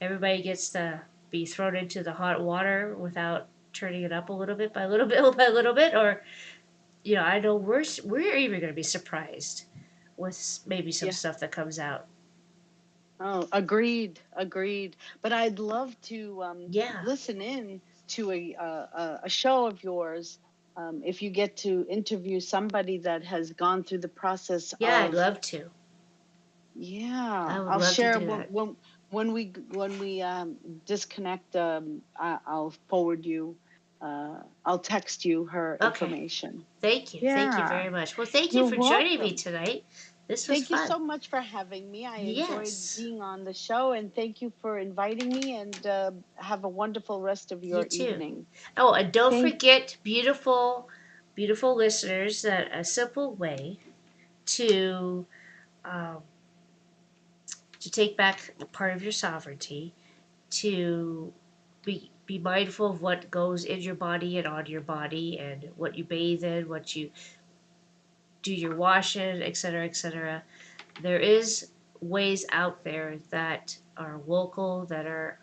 everybody gets to be thrown into the hot water without turning it up a little bit by little bit by little bit, or I know we're even going to be surprised with maybe some Yeah. stuff that comes out. Oh, agreed, agreed. But I'd love to Yeah, listen in to a show of yours, if you get to interview somebody that has gone through the process yeah, I'd of. love to. Yeah, I would I'll love to share do that. when we disconnect. I'll forward you. I'll text you her Okay, information. thank you Yeah, very much. Well, thank you you're for joining me welcome. tonight. This was Thank you fun. so much for having me. I enjoyed Yes, being on the show, and thank you for inviting me. And have a wonderful rest of you your too. evening. Oh, and don't Thank. forget, beautiful listeners, that a simple way to um, to take back part of your sovereignty, to be mindful of what goes in your body and on your body, and what you bathe in, what you do your washing, etc., etc. There is ways out there that are local, that are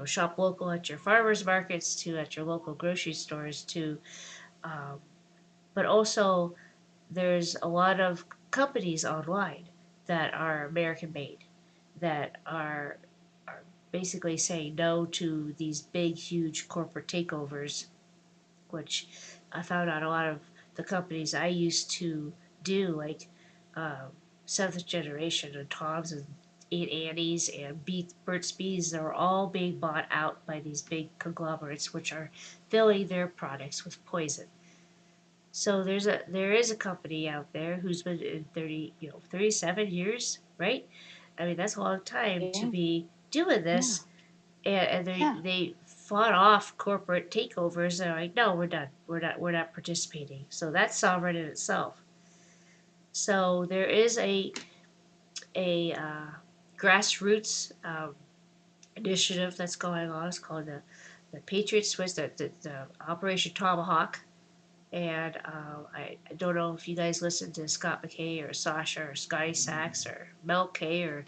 shop local at your farmers markets, to at your local grocery stores, to um, but also there's a lot of companies online that are American made, that are basically saying no to these big, huge corporate takeovers, which I found out a lot of the companies I used to do, like um, Seventh Generation and Tom's and Aunt Annie's and Burt's Bees, they were all being bought out by these big conglomerates, which are filling their products with poison. So there is a company out there who's been in 37 years, right? I mean, that's a long time to Yeah, be doing yeah, this, and they yeah. they fought off corporate takeovers. They're like, no, we're done. We're not participating. So that's sovereign in itself. So there is a grassroots initiative that's going on. It's called the Patriot Swiss, the Operation Tomahawk. And I don't know if you guys listen to Scott McKay or Sasha or Scotty Sachs or Mel K or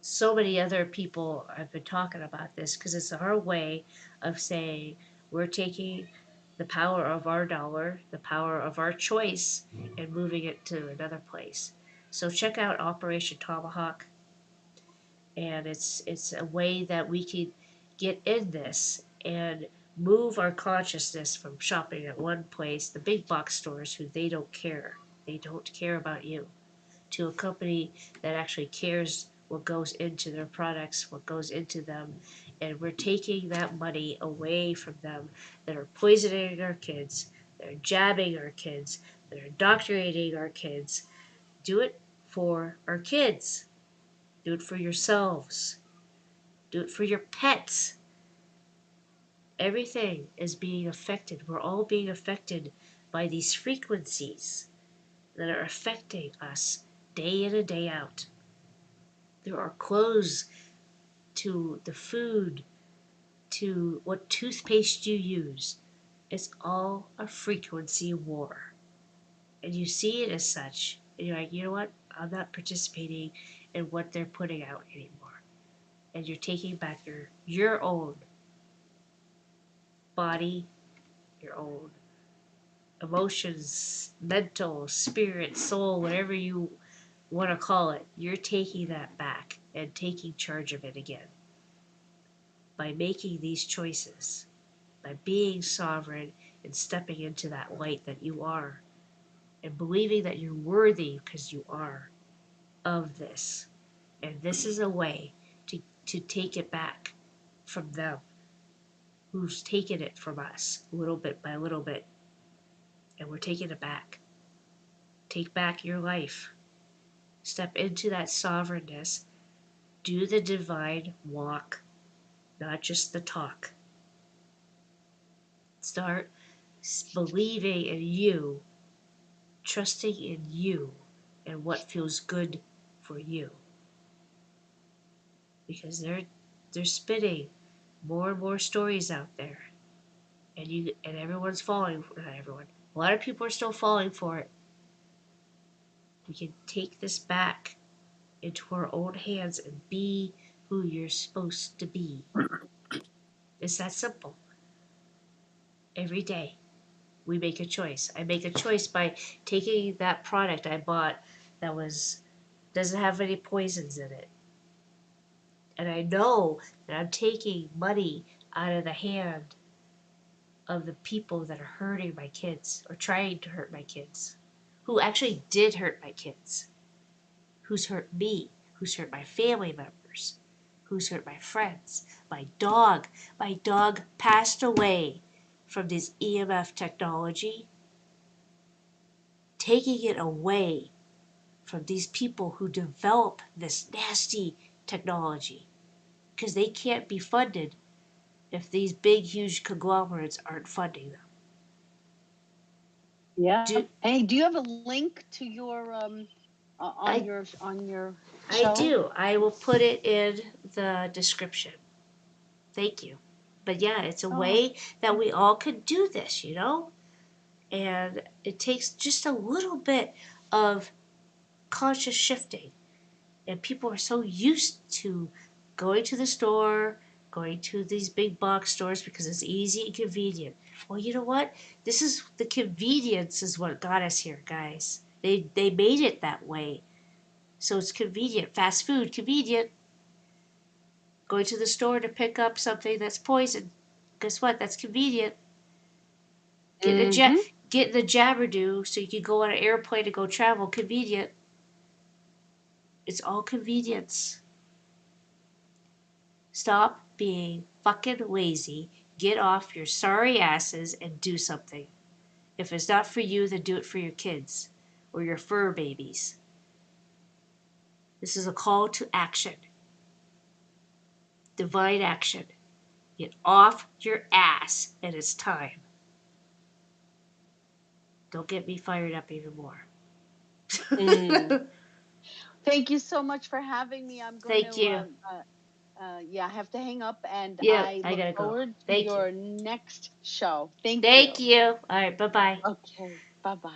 so many other people have been talking about this because it's our way of saying we're taking the power of our dollar, the power of our choice, and moving it to another place. So check out Operation Tomahawk, and it's a way that we can get in this and move our consciousness from shopping at one place, the big box stores who they don't care about you, to a company that actually cares what goes into their products, what goes into them, and we're taking that money away from them that are poisoning our kids, that are jabbing our kids, that are indoctrinating our kids. Do it for our kids. Do it for yourselves. Do it for your pets. Everything is being affected. We're all being affected by these frequencies that are affecting us day in and day out. There are clothes to the food to what toothpaste you use. It's all a frequency war. And you see it as such. And you're like, you know what? I'm not participating in what they're putting out anymore. And you're taking back your own body, your own emotions, mental, spirit, soul, whatever you want to call it. You're taking that back and taking charge of it again by making these choices, by being sovereign and stepping into that light that you are, and believing that you're worthy because you are of this. And this is a way to take it back from them who's taken it from us little bit by little bit. And we're taking it back. Take back your life. Step into that sovereignness. Do the divine walk, not just the talk. Start believing in you, trusting in you, and what feels good for you. Because they're spitting more and more stories out there. And everyone's falling for, not everyone. A lot of people are still falling for it. We can take this back into our own hands and be who you're supposed to be. It's that simple. Every day we make a choice. I make a choice by taking that product I bought that doesn't have any poisons in it. And I know that I'm taking money out of the hand of the people that are hurting my kids or trying to hurt my kids, who actually did hurt my kids, who's hurt me, who's hurt my family members, who's hurt my friends, my dog. My dog passed away from this EMF technology, taking it away from these people who develop this nasty technology because they can't be funded if these big, huge conglomerates aren't funding them. Yeah. Do Hey, do you have a link to your I- on your I show? do. I will put it in the description. Thank you. But yeah, it's a way that we all could do this, you know? And it takes just a little bit of conscious shifting. And people are so used to going to the store, going to these big box stores because it's easy and convenient. Well, you know what? This is the convenience is what got us here, guys. They made it that way. So it's convenient. Fast food, convenient. Going to the store to pick up something that's poison. Guess what? That's convenient. Mm-hmm. Getting the Jabberdo so you can go on an airplane to go travel. Convenient. It's all convenience. Stop being fucking lazy. Get off your sorry asses and do something. If it's not for you, then do it for your kids or your fur babies. This is a call to action. Divine action. Get off your ass, and it's time. Don't get me fired up even more. Thank you so much for having me. I'm going Thank to you. yeah, I have to hang up, and Yeah, I I look gotta go. forward to Thank you. your next show. Thank Thank you. you. All right, bye bye. Okay. Bye-bye.